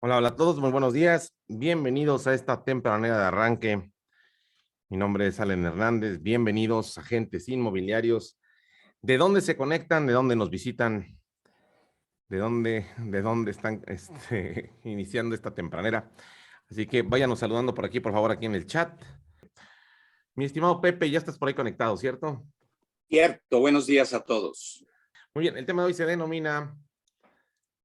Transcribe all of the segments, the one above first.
Hola, hola a todos, muy buenos días. Bienvenidos a esta tempranera de arranque. Mi nombre es Allen Hernández. Bienvenidos, agentes inmobiliarios. ¿De dónde se conectan? ¿De dónde nos visitan? ¿De dónde están iniciando esta tempranera? Así que váyanos saludando por aquí, por favor, aquí en el chat. Mi estimado Pepe, ya estás por ahí conectado, ¿cierto? Cierto, buenos días a todos. Muy bien, el tema de hoy se denomina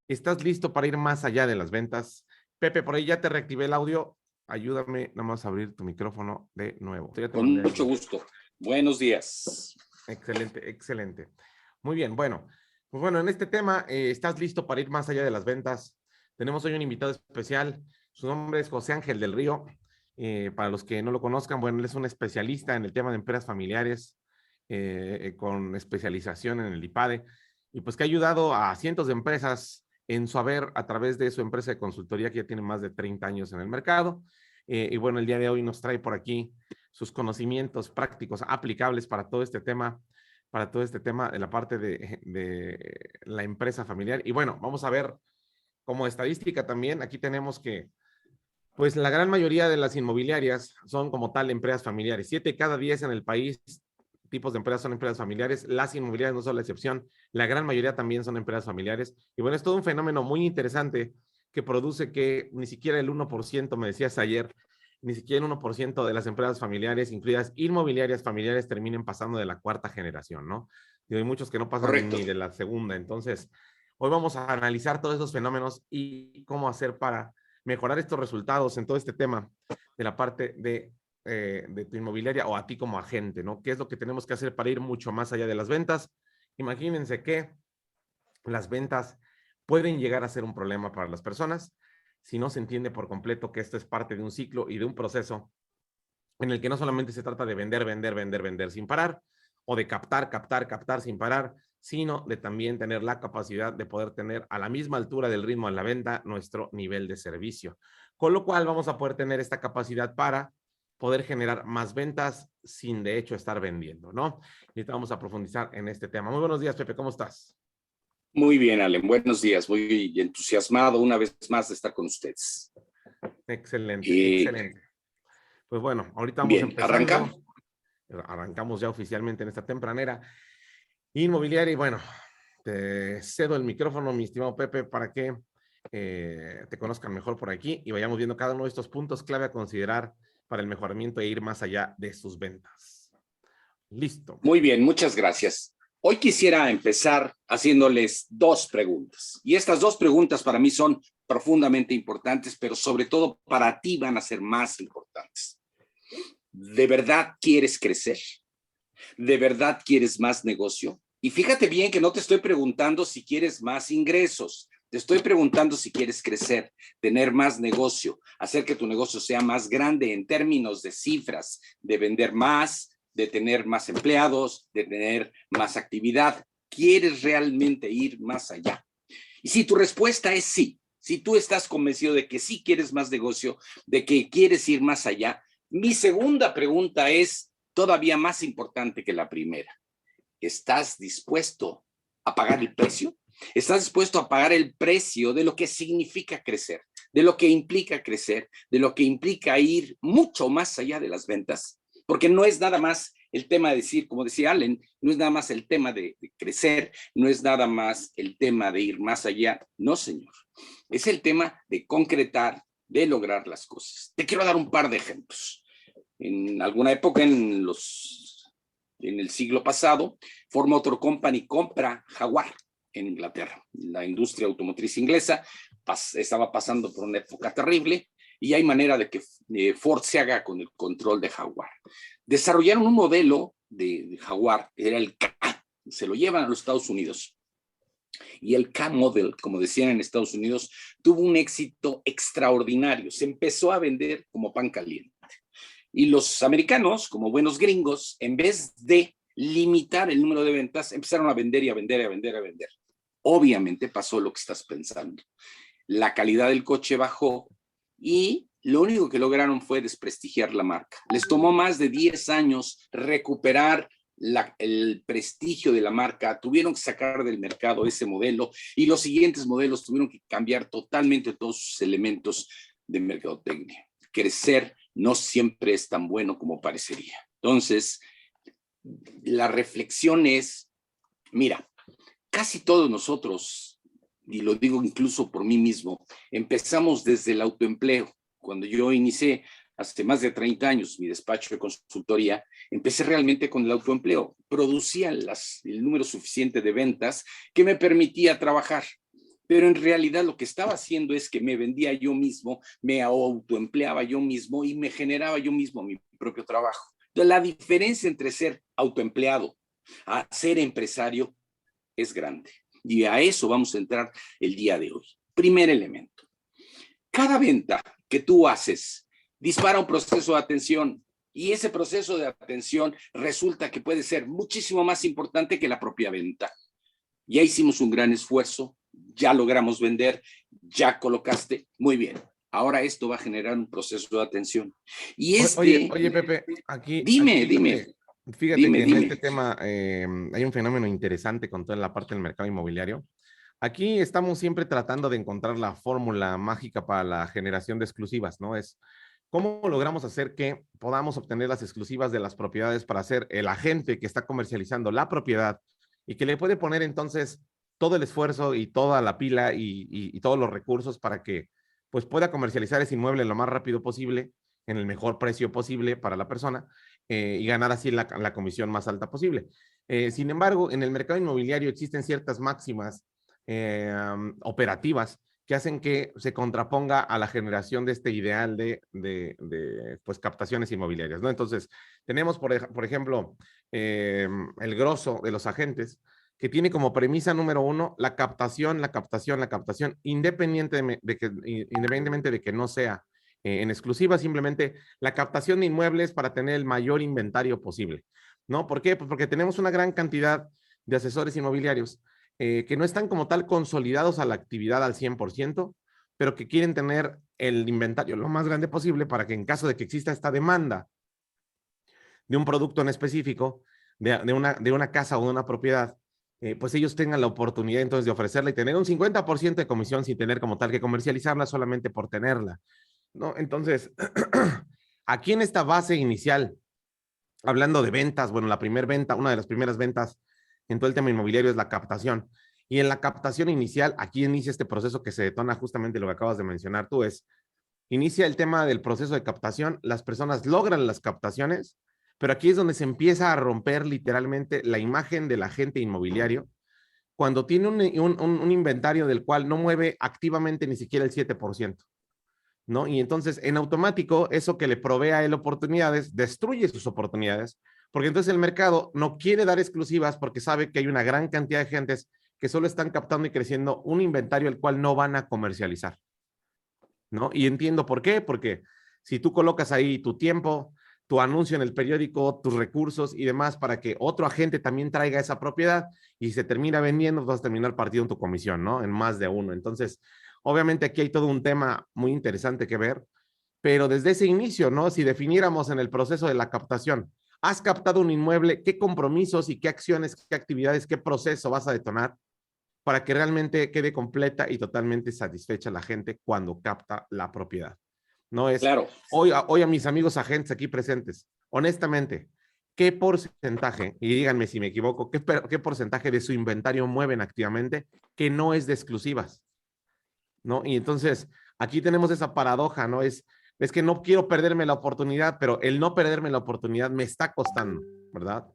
¿estás listo para ir más allá de las ventas? Pepe, por ahí ya te reactivé el audio. Ayúdame nada más a abrir tu micrófono de nuevo. Ya te Con mandé mucho ahí. gusto. Buenos días. Excelente, excelente. Muy bien, bueno. Pues bueno, en este tema, ¿estás listo para ir más allá de las ventas? Tenemos hoy un invitado especial. Su nombre es José Ángel del Río. Para los que no lo conozcan, bueno, él es un especialista en el tema de empresas familiares, con especialización en el IPADE, y pues que ha ayudado a cientos de empresas en su haber a través de su empresa de consultoría que ya tiene más de 30 años en el mercado. Y bueno, el día de hoy nos trae por aquí sus conocimientos prácticos aplicables para todo este tema de la parte de la empresa familiar. Y bueno, vamos a ver como estadística también, aquí tenemos que, pues la gran mayoría de las inmobiliarias son como tal empresas familiares. 7 de cada 10 en el país tipos de empresas son empresas familiares. Las inmobiliarias no son la excepción. La gran mayoría también son empresas familiares. Y bueno, es todo un fenómeno muy interesante que produce que ni siquiera el 1%, me decías ayer, ni siquiera el 1% de las empresas familiares, incluidas inmobiliarias familiares, terminen pasando de la cuarta generación, ¿no? Y hay muchos que no pasan Correcto. ni de la segunda. Entonces, hoy vamos a analizar todos esos fenómenos y cómo hacer para mejorar estos resultados en todo este tema de la parte de tu inmobiliaria o a ti como agente, ¿no? ¿Qué es lo que tenemos que hacer para ir mucho más allá de las ventas? Imagínense que las ventas pueden llegar a ser un problema para las personas si no se entiende por completo que esto es parte de un ciclo y de un proceso en el que no solamente se trata de vender, vender, vender, vender sin parar, o de captar, captar, captar sin parar, sino de también tener la capacidad de poder tener a la misma altura del ritmo de la venta nuestro nivel de servicio. Con lo cual vamos a poder tener esta capacidad para poder generar más ventas sin de hecho estar vendiendo, ¿no? Y vamos a profundizar en este tema. Muy buenos días, Pepe, ¿cómo estás? Muy bien, Allen. Buenos días. Muy entusiasmado una vez más de estar con ustedes. Excelente, Y excelente. Pues bueno, ahorita vamos bien, empezando. arrancamos. Arrancamos ya oficialmente en esta tempranera inmobiliaria y bueno, te cedo el micrófono, mi estimado Pepe, para que te conozcan mejor por aquí y vayamos viendo cada uno de estos puntos clave a considerar para el mejoramiento e ir más allá de sus ventas. Listo. Muy bien, muchas gracias. Hoy quisiera empezar haciéndoles dos preguntas. Y estas dos preguntas para mí son profundamente importantes, pero sobre todo para ti van a ser más importantes. ¿De verdad quieres crecer? ¿De verdad quieres más negocio? Y fíjate bien que no te estoy preguntando si quieres más ingresos. Te estoy preguntando si quieres crecer, tener más negocio, hacer que tu negocio sea más grande en términos de cifras, de vender más, de tener más empleados, de tener más actividad. ¿Quieres realmente ir más allá? Y si tu respuesta es sí, si tú estás convencido de que sí quieres más negocio, de que quieres ir más allá, mi segunda pregunta es todavía más importante que la primera. ¿Estás dispuesto a pagar el precio? ¿Estás dispuesto a pagar el precio de lo que significa crecer, de lo que implica crecer, de lo que implica ir mucho más allá de las ventas? Porque no es nada más el tema de decir, como decía Allen, no es nada más el tema de crecer, no es nada más el tema de ir más allá. No, señor. Es el tema de concretar, de lograr las cosas. Te quiero dar un par de ejemplos. En alguna época, en el siglo pasado, Ford Motor Company compra Jaguar en Inglaterra. La industria automotriz inglesa estaba pasando por una época terrible y hay manera de que Ford se haga con el control de Jaguar. Desarrollaron un modelo de Jaguar, era el K, se lo llevan a los Estados Unidos. Y el K-Model, como decían en Estados Unidos, tuvo un éxito extraordinario. Se empezó a vender como pan caliente. Y los americanos, como buenos gringos, en vez de limitar el número de ventas, empezaron a vender y a vender y a vender y a vender. Obviamente pasó lo que estás pensando. La calidad del coche bajó y lo único que lograron fue desprestigiar la marca. Les tomó más de 10 años recuperar el prestigio de la marca, tuvieron que sacar del mercado ese modelo y los siguientes modelos tuvieron que cambiar totalmente todos sus elementos de mercadotecnia. Crecer no siempre es tan bueno como parecería. Entonces, la reflexión es, mira, casi todos nosotros, y lo digo incluso por mí mismo, empezamos desde el autoempleo. Cuando yo inicié hace más de 30 años mi despacho de consultoría, empecé realmente con el autoempleo. Producía el número suficiente de ventas que me permitía trabajar. Pero en realidad lo que estaba haciendo es que me vendía yo mismo, me autoempleaba yo mismo y me generaba yo mismo mi propio trabajo. Entonces, la diferencia entre ser autoempleado a ser empresario es grande. Y a eso vamos a entrar el día de hoy. Primer elemento. Cada venta que tú haces dispara un proceso de atención y ese proceso de atención resulta que puede ser muchísimo más importante que la propia venta. Ya hicimos un gran esfuerzo, ya logramos vender, ya colocaste, muy bien. Ahora esto va a generar un proceso de atención. Y Oye, Pepe, dime. Fíjate que en este tema hay un fenómeno interesante con toda la parte del mercado inmobiliario. Aquí estamos siempre tratando de encontrar la fórmula mágica para la generación de exclusivas, ¿no? Es cómo logramos hacer que podamos obtener las exclusivas de las propiedades para ser el agente que está comercializando la propiedad y que le puede poner entonces todo el esfuerzo y toda la pila y todos los recursos para que pues pueda comercializar ese inmueble lo más rápido posible, en el mejor precio posible para la persona y ganar así la comisión más alta posible. Sin embargo, en el mercado inmobiliario existen ciertas máximas operativas que hacen que se contraponga a la generación de este ideal de pues, captaciones inmobiliarias, ¿no? Entonces, tenemos, por ejemplo, el grosso de los agentes que tiene como premisa número uno la captación, independientemente de que no sea en exclusiva, simplemente la captación de inmuebles para tener el mayor inventario posible, ¿no? ¿Por qué? Pues porque tenemos una gran cantidad de asesores inmobiliarios que no están como tal consolidados a la actividad al 100%, pero que quieren tener el inventario lo más grande posible para que en caso de que exista esta demanda de un producto en específico, de una casa o de una propiedad, pues ellos tengan la oportunidad entonces de ofrecerla y tener un 50% de comisión sin tener como tal que comercializarla solamente por tenerla, ¿no? Entonces, aquí en esta base inicial, hablando de ventas, bueno, la primera venta, una de las primeras ventas en todo el tema inmobiliario es la captación. Y en la captación inicial, aquí inicia este proceso que se detona justamente lo que acabas de mencionar tú, inicia el tema del proceso de captación, las personas logran las captaciones, pero aquí es donde se empieza a romper literalmente la imagen del agente inmobiliario, cuando tiene un inventario del cual no mueve activamente ni siquiera el 7%, ¿no? Y entonces, en automático, eso que le provee a él oportunidades, destruye sus oportunidades, porque entonces el mercado no quiere dar exclusivas porque sabe que hay una gran cantidad de gentes que solo están captando y creciendo un inventario el cual no van a comercializar, ¿no? Y entiendo por qué, porque si tú colocas ahí tu tiempo, tu anuncio en el periódico, tus recursos y demás para que otro agente también traiga esa propiedad y se termina vendiendo, vas a terminar partido en tu comisión, ¿no? En más de uno. Entonces, obviamente aquí hay todo un tema muy interesante que ver, pero desde ese inicio, ¿no? Si definiéramos en el proceso de la captación, has captado un inmueble, ¿qué compromisos y qué acciones, qué actividades, qué proceso vas a detonar para que realmente quede completa y totalmente satisfecha la gente cuando capta la propiedad? No es, Claro. hoy a mis amigos agentes aquí presentes, honestamente, ¿qué porcentaje, y díganme si me equivoco, qué porcentaje de su inventario mueven activamente que no es de exclusivas? ¿No? Y entonces, aquí tenemos esa paradoja, ¿no? Es que no quiero perderme la oportunidad, pero el no perderme la oportunidad me está costando, ¿verdad?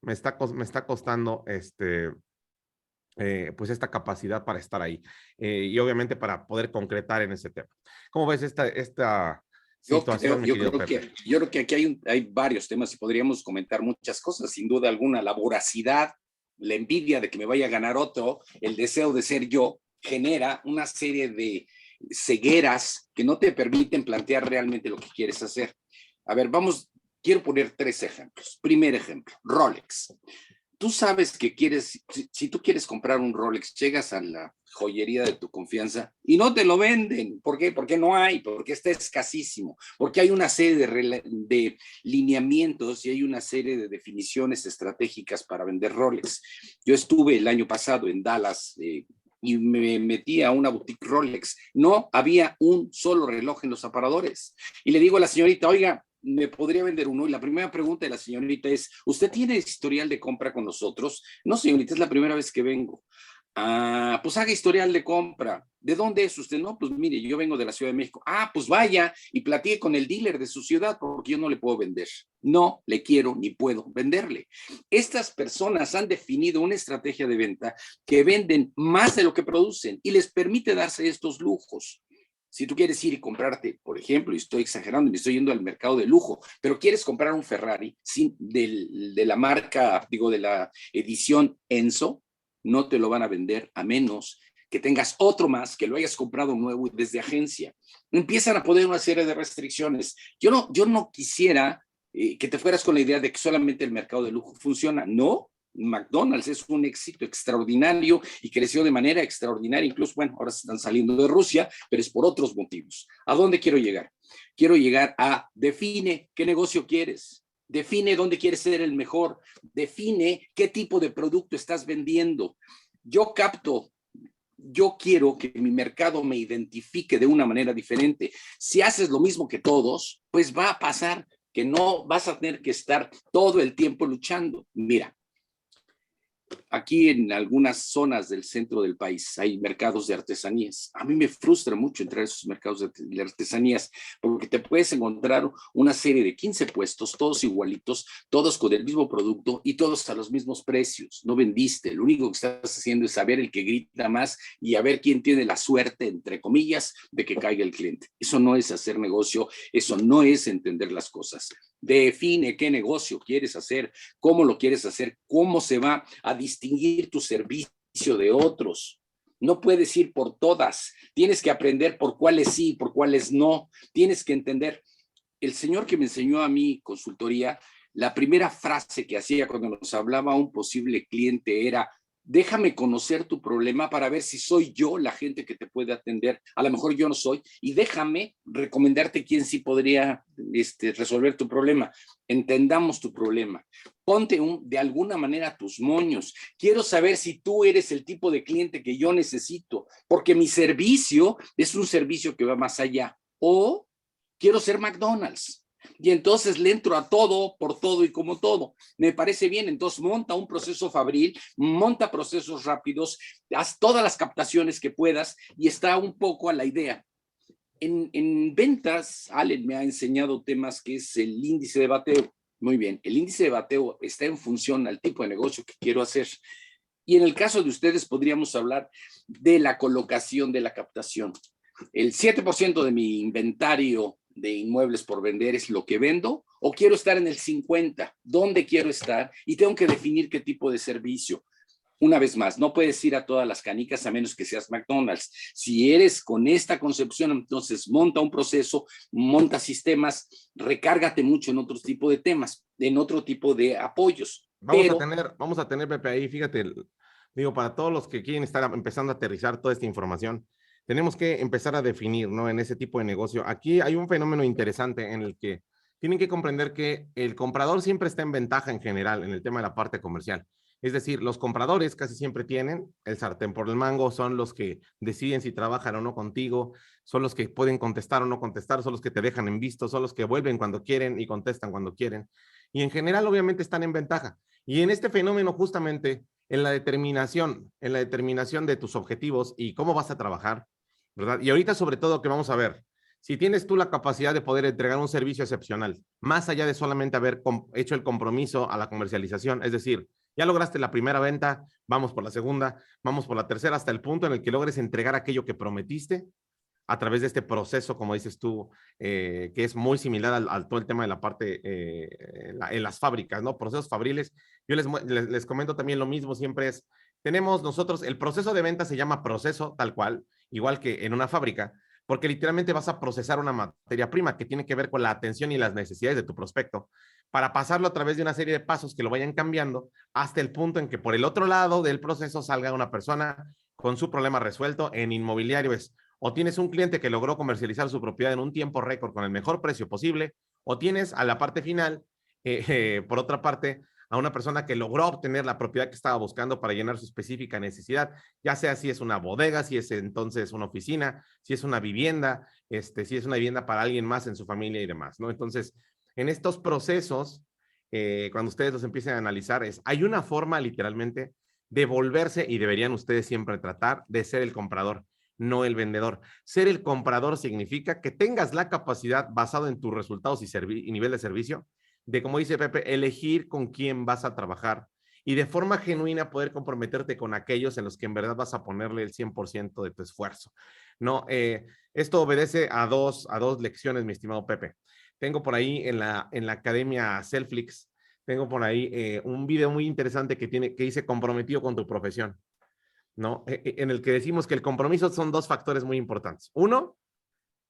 Me está costando pues esta capacidad para estar ahí y obviamente para poder concretar en ese tema. ¿Cómo ves esta situación, mi querido Pepe? Yo creo que aquí hay varios temas y podríamos comentar muchas cosas, sin duda alguna, la voracidad, la envidia de que me vaya a ganar otro, el deseo de ser yo, genera una serie de cegueras que no te permiten plantear realmente lo que quieres hacer. A ver, quiero poner 3 ejemplos. Primer ejemplo, Rolex. tú sabes que quieres, si tú quieres comprar un Rolex, llegas a la joyería de tu confianza y no te lo venden. ¿Por qué? Porque no hay, porque está escasísimo, porque hay una serie de lineamientos y hay una serie de definiciones estratégicas para vender Rolex. Yo estuve el año pasado en Dallas y me metí a una boutique Rolex. No había un solo reloj en los aparadores. Y le digo a la señorita, oiga, me podría vender uno. Y la primera pregunta de la señorita es, ¿usted tiene historial de compra con nosotros? No, señorita, es la primera vez que vengo. Ah, pues haga historial de compra. ¿De dónde es usted? No, pues mire, yo vengo de la Ciudad de México. Ah, pues vaya y platique con el dealer de su ciudad porque yo no le puedo vender. No le quiero ni puedo venderle. Estas personas han definido una estrategia de venta que venden más de lo que producen y les permite darse estos lujos. Si tú quieres ir y comprarte, por ejemplo, y estoy exagerando, me estoy yendo al mercado de lujo, pero quieres comprar un Ferrari de la marca, digo, de la edición Enzo, no te lo van a vender a menos que tengas otro más, que lo hayas comprado nuevo desde agencia. Empiezan a poner una serie de restricciones. Yo no quisiera que te fueras con la idea de que solamente el mercado de lujo funciona. No, McDonald's es un éxito extraordinario y creció de manera extraordinaria. Incluso, bueno, ahora se están saliendo de Rusia, pero es por otros motivos. ¿A dónde quiero llegar? Quiero llegar a define qué negocio quieres. Define dónde quieres ser el mejor. Define qué tipo de producto estás vendiendo. Yo quiero que mi mercado me identifique de una manera diferente. Si haces lo mismo que todos, pues va a pasar que no vas a tener que estar todo el tiempo luchando. Mira, aquí en algunas zonas del centro del país hay mercados de artesanías. A mí me frustra mucho entrar a esos mercados de artesanías porque te puedes encontrar una serie de 15 puestos, todos igualitos, todos con el mismo producto y todos a los mismos precios. No vendiste. Lo único que estás haciendo es saber el que grita más y a ver quién tiene la suerte, entre comillas, de que caiga el cliente. Eso no es hacer negocio, eso no es entender las cosas. Define qué negocio quieres hacer, cómo lo quieres hacer, cómo se va a distinguir tu servicio de otros. No puedes ir por todas, tienes que aprender por cuáles sí, por cuáles no, tienes que entender. El señor que me enseñó a mí consultoría, la primera frase que hacía cuando nos hablaba un posible cliente era: déjame conocer tu problema para ver si soy yo la gente que te puede atender. A lo mejor yo no soy, y déjame recomendarte quién sí podría resolver tu problema. Entendamos tu problema. Ponte de alguna manera tus moños. Quiero saber si tú eres el tipo de cliente que yo necesito, porque mi servicio es un servicio que va más allá. O quiero ser McDonald's. Y entonces le entro a todo, por todo y como todo. Me parece bien, entonces monta un proceso fabril, monta procesos rápidos, haz todas las captaciones que puedas y está un poco a la idea. En ventas, Allen me ha enseñado temas que es el índice de bateo. Muy bien, el índice de bateo está en función al tipo de negocio que quiero hacer. Y en el caso de ustedes podríamos hablar de la colocación de la captación. El 7% de mi inventario de inmuebles por vender es lo que vendo, o quiero estar en el 50%, ¿dónde quiero estar? Y tengo que definir qué tipo de servicio. Una vez más, no puedes ir a todas las canicas a menos que seas McDonald's. Si eres con esta concepción, entonces monta un proceso, monta sistemas, recárgate mucho en otro tipo de temas, en otro tipo de apoyos. Vamos a tener, Pepe, ahí, fíjate, digo, para todos los que quieren estar empezando a aterrizar toda esta información, tenemos que empezar a definir, ¿no? En ese tipo de negocio. Aquí hay un fenómeno interesante en el que tienen que comprender que el comprador siempre está en ventaja en general en el tema de la parte comercial. Es decir, los compradores casi siempre tienen el sartén por el mango, son los que deciden si trabajan o no contigo, son los que pueden contestar o no contestar, son los que te dejan en visto, son los que vuelven cuando quieren y contestan cuando quieren. Y en general, obviamente, están en ventaja. Y en este fenómeno, justamente, en la determinación de tus objetivos y cómo vas a trabajar, ¿verdad? Y ahorita, sobre todo, que vamos a ver, si tienes tú la capacidad de poder entregar un servicio excepcional, más allá de solamente haber hecho el compromiso a la comercialización, es decir, ya lograste la primera venta, vamos por la segunda, vamos por la tercera, hasta el punto en el que logres entregar aquello que prometiste a través de este proceso, como dices tú, que es muy similar al todo el tema de la parte en las fábricas, ¿no? Procesos fabriles. Yo les comento también lo mismo, siempre tenemos nosotros, el proceso de venta se llama proceso tal cual, igual que en una fábrica, porque literalmente vas a procesar una materia prima que tiene que ver con la atención y las necesidades de tu prospecto, para pasarlo a través de una serie de pasos que lo vayan cambiando hasta el punto en que por el otro lado del proceso salga una persona con su problema resuelto. En inmobiliario es, o tienes un cliente que logró comercializar su propiedad en un tiempo récord con el mejor precio posible, o tienes a la parte final, por otra parte, a una persona que logró obtener la propiedad que estaba buscando para llenar su específica necesidad, ya sea si es una bodega, si es entonces una oficina, si es una vivienda, si es una vivienda para alguien más en su familia y demás, ¿no? Entonces, en estos procesos, cuando ustedes los empiecen a analizar, hay una forma literalmente de volverse, y deberían ustedes siempre tratar de ser el comprador, no el vendedor. Ser el comprador significa que tengas la capacidad, basado en tus resultados y nivel de servicio, de, como dice Pepe, elegir con quién vas a trabajar y de forma genuina poder comprometerte con aquellos en los que en verdad vas a ponerle el 100% de tu esfuerzo, ¿no? Esto obedece a dos lecciones, mi estimado Pepe. Tengo por ahí en la academia Selflix, tengo por ahí un video muy interesante que dice comprometido con tu profesión, ¿no? En el que decimos que el compromiso son dos factores muy importantes. Uno,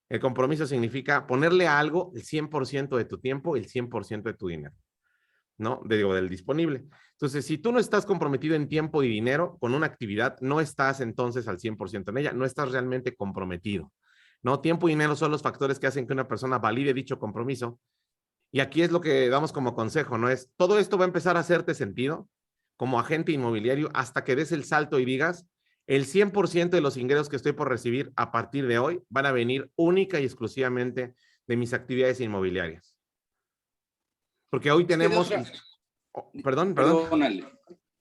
el compromiso significa ponerle a algo el 100% de tu tiempo, el 100% de tu dinero, ¿no? Del disponible. Entonces, si tú no estás comprometido en tiempo y dinero con una actividad, no estás entonces al 100% en ella, no estás realmente comprometido, ¿no? Tiempo y dinero son los factores que hacen que una persona valide dicho compromiso. Y aquí es lo que damos como consejo, ¿no? Es, todo esto va a empezar a hacerte sentido como agente inmobiliario hasta que des el salto y digas, el 100% de los ingresos que estoy por recibir a partir de hoy van a venir única y exclusivamente de mis actividades inmobiliarias. Porque hoy Es que de tenemos... otra, Perdón. perdónale,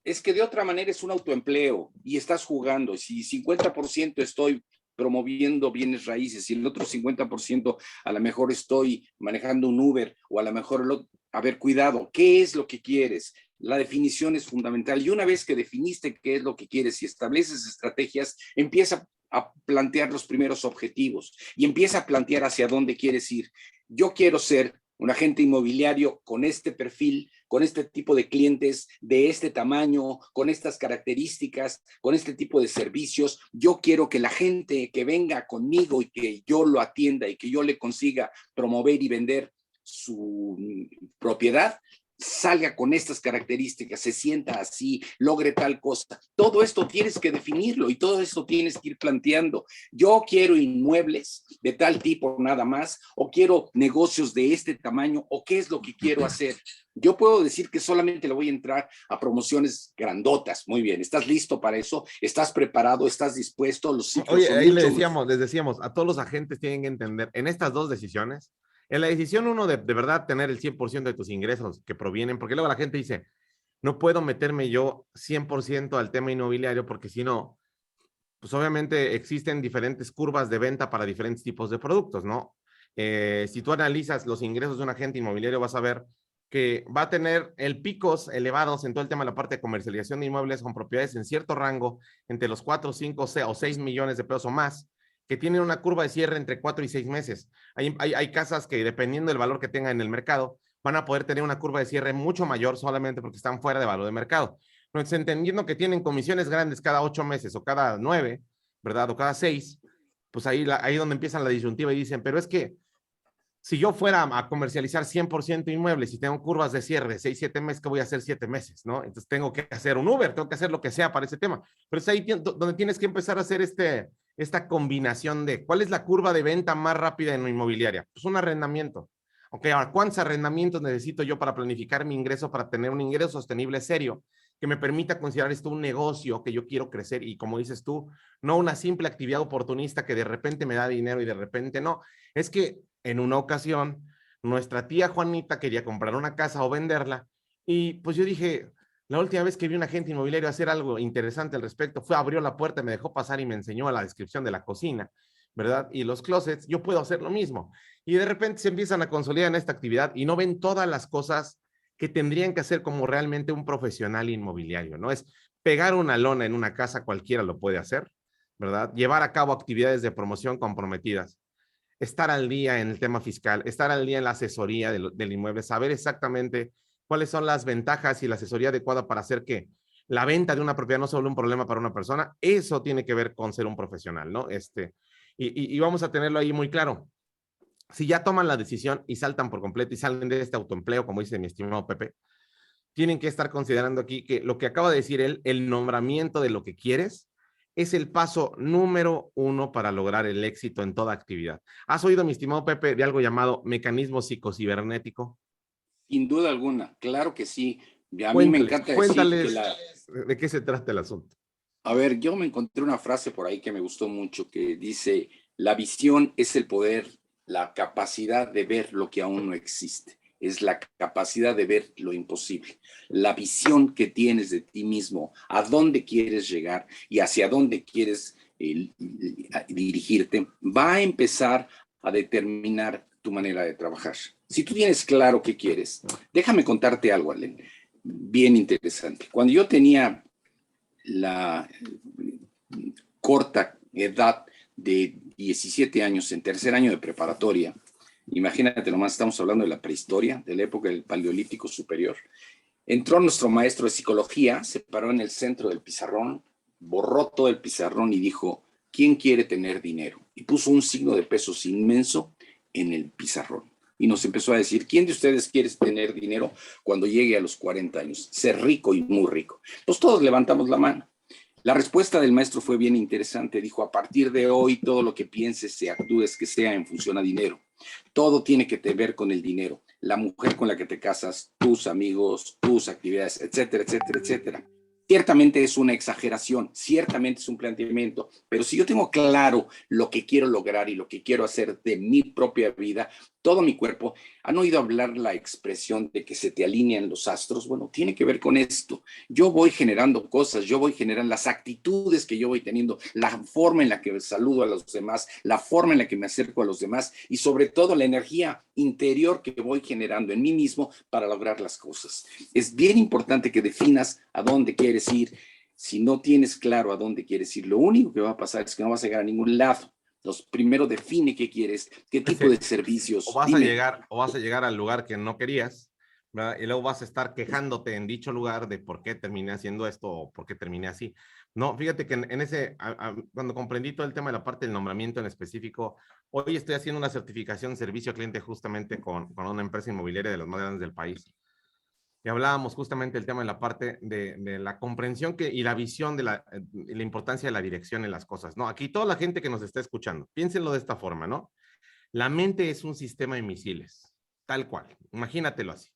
es que de otra manera es un autoempleo y estás jugando. Si 50% estoy promoviendo bienes raíces y el otro 50% a lo mejor estoy manejando un Uber o a lo mejor, a ver, cuidado, ¿qué es lo que quieres? La definición es fundamental y una vez que definiste qué es lo que quieres y estableces estrategias, empieza a plantear los primeros objetivos y empieza a plantear hacia dónde quieres ir. Yo quiero ser un agente inmobiliario con este perfil, con este tipo de clientes, de este tamaño, con estas características, con este tipo de servicios. Yo quiero que la gente que venga conmigo y que yo lo atienda y que yo le consiga promover y vender su propiedad, salga con estas características, se sienta así, logre tal cosa. Todo esto tienes que definirlo y todo esto tienes que ir planteando. Yo quiero inmuebles de tal tipo nada más, o quiero negocios de este tamaño, o qué es lo que quiero hacer. Yo puedo decir que solamente le voy a entrar a promociones grandotas. Muy bien, ¿estás listo para eso? ¿Estás preparado? ¿Estás dispuesto? Los ciclos Oye, son ahí mucho. les decíamos, a todos los agentes tienen que entender, en estas dos decisiones, en la decisión uno de verdad tener el 100% de tus ingresos que provienen, porque luego la gente dice, no puedo meterme yo 100% al tema inmobiliario porque si no, pues obviamente existen diferentes curvas de venta para diferentes tipos de productos, ¿no? Si tú analizas los ingresos de un agente inmobiliario, vas a ver que va a tener el picos elevados en todo el tema de la parte de comercialización de inmuebles con propiedades en cierto rango, entre los 4, 5 o 6 millones de pesos o más, que tienen una curva de cierre entre 4 y 6 meses. Hay casas que, dependiendo del valor que tengan en el mercado, van a poder tener una curva de cierre mucho mayor solamente porque están fuera de valor de mercado. Entonces, entendiendo que tienen comisiones grandes cada 8 meses o cada 9, ¿verdad? O cada 6, pues ahí donde empiezan la disyuntiva y dicen, pero es que si yo fuera a comercializar 100% inmuebles y tengo curvas de cierre de 6, 7 meses, ¿qué voy a hacer 7 meses? ¿No? Entonces tengo que hacer un Uber, tengo que hacer lo que sea para ese tema. Pero es ahí donde tienes que empezar a hacer esta combinación de cuál es la curva de venta más rápida en la inmobiliaria. Pues un arrendamiento. Ok, ahora, ¿cuántos arrendamientos necesito yo para planificar mi ingreso, para tener un ingreso sostenible serio que me permita considerar esto un negocio que yo quiero crecer y, como dices tú, no una simple actividad oportunista que de repente me da dinero y de repente no? Es que en una ocasión nuestra tía Juanita quería comprar una casa o venderla y pues yo dije, la última vez que vi a un agente inmobiliario hacer algo interesante al respecto fue abrió la puerta, me dejó pasar y me enseñó la descripción de la cocina, ¿verdad? Y los closets, yo puedo hacer lo mismo. Y de repente se empiezan a consolidar en esta actividad y no ven todas las cosas que tendrían que hacer como realmente un profesional inmobiliario, ¿no? Es pegar una lona en una casa, cualquiera lo puede hacer, ¿verdad? Llevar a cabo actividades de promoción comprometidas, estar al día en el tema fiscal, estar al día en la asesoría del inmueble, saber exactamente cuáles son las ventajas y la asesoría adecuada para hacer que la venta de una propiedad no sea solo un problema para una persona. Eso tiene que ver con ser un profesional, ¿no? y vamos a tenerlo ahí muy claro. Si ya toman la decisión y saltan por completo y salen de este autoempleo, como dice mi estimado Pepe, tienen que estar considerando aquí que lo que acaba de decir él, el nombramiento de lo que quieres, es el paso número 1 para lograr el éxito en toda actividad. ¿Has oído, mi estimado Pepe, de algo llamado mecanismo psicocibernético? Sin duda alguna, claro que sí. A mí me Cuéntales, encanta decir que cuéntales de qué se trata el asunto. a ver, yo me encontré una frase por ahí que me gustó mucho que dice, la visión es el poder, la capacidad de ver lo que aún no existe. Es la capacidad de ver lo imposible. La visión que tienes de ti mismo, a dónde quieres llegar y hacia dónde quieres dirigirte, va a empezar a determinar tu manera de trabajar. Si tú tienes claro qué quieres, déjame contarte algo, Alen, bien interesante. Cuando yo tenía la corta edad de 17 años en tercer año de preparatoria, imagínate nomás, estamos hablando de la prehistoria, de la época del Paleolítico Superior, entró nuestro maestro de psicología, se paró en el centro del pizarrón, borró todo el pizarrón y dijo, ¿quién quiere tener dinero? Y puso un signo de pesos inmenso en el pizarrón. Y nos empezó a decir, ¿quién de ustedes quiere tener dinero cuando llegue a los 40 años? Ser rico y muy rico. Pues todos levantamos la mano. La respuesta del maestro fue bien interesante. Dijo, a partir de hoy, todo lo que pienses y actúes que sea en función a dinero. Todo tiene que ver con el dinero. La mujer con la que te casas, tus amigos, tus actividades, etcétera, etcétera, etcétera. Ciertamente es una exageración, ciertamente es un planteamiento, pero si yo tengo claro lo que quiero lograr y lo que quiero hacer de mi propia vida, todo mi cuerpo, ¿han oído hablar la expresión de que se te alinean los astros? Bueno, tiene que ver con esto. Yo voy generando cosas, yo voy generando las actitudes que yo voy teniendo, la forma en la que saludo a los demás, la forma en la que me acerco a los demás y sobre todo la energía interior que voy generando en mí mismo para lograr las cosas. Es bien importante que definas a dónde quieres ir. Si no tienes claro a dónde quieres ir, lo único que va a pasar es que no vas a llegar a ningún lado. Entonces, primero define qué quieres, qué tipo de servicios. Dime. O vas a llegar al lugar que no querías, ¿verdad? Y luego vas a estar quejándote en dicho lugar de por qué terminé haciendo esto o por qué terminé así. No, fíjate que en ese, cuando comprendí todo el tema de la parte del nombramiento en específico, hoy estoy haciendo una certificación de servicio al cliente justamente con una empresa inmobiliaria de las más grandes del país. Y hablábamos justamente del tema de la parte de la comprensión y la visión de la importancia de la dirección en las cosas, ¿no? Aquí toda la gente que nos está escuchando, piénsenlo de esta forma, ¿no? La mente es un sistema de misiles, tal cual, imagínatelo así.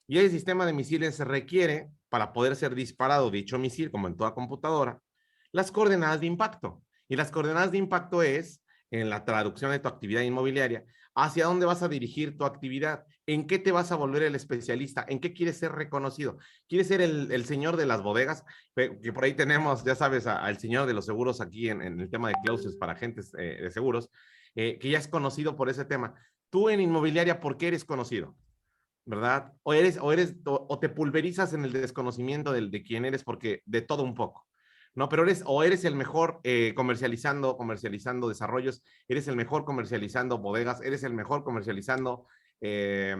Y el sistema de misiles requiere, para poder ser disparado dicho misil, como en toda computadora, las coordenadas de impacto. Y las coordenadas de impacto es, en la traducción de tu actividad inmobiliaria, hacia dónde vas a dirigir tu actividad, en qué te vas a volver el especialista, en qué quieres ser reconocido. ¿Quieres ser el señor de las bodegas? Que por ahí tenemos, ya sabes, al señor de los seguros aquí en el tema de clauses para agentes de seguros, que ya es conocido por ese tema. Tú en inmobiliaria, ¿por qué eres conocido? ¿Verdad? O te pulverizas en el desconocimiento de quién eres, porque de todo un poco. No, pero eres el mejor comercializando desarrollos, eres el mejor comercializando bodegas, eres el mejor comercializando eh,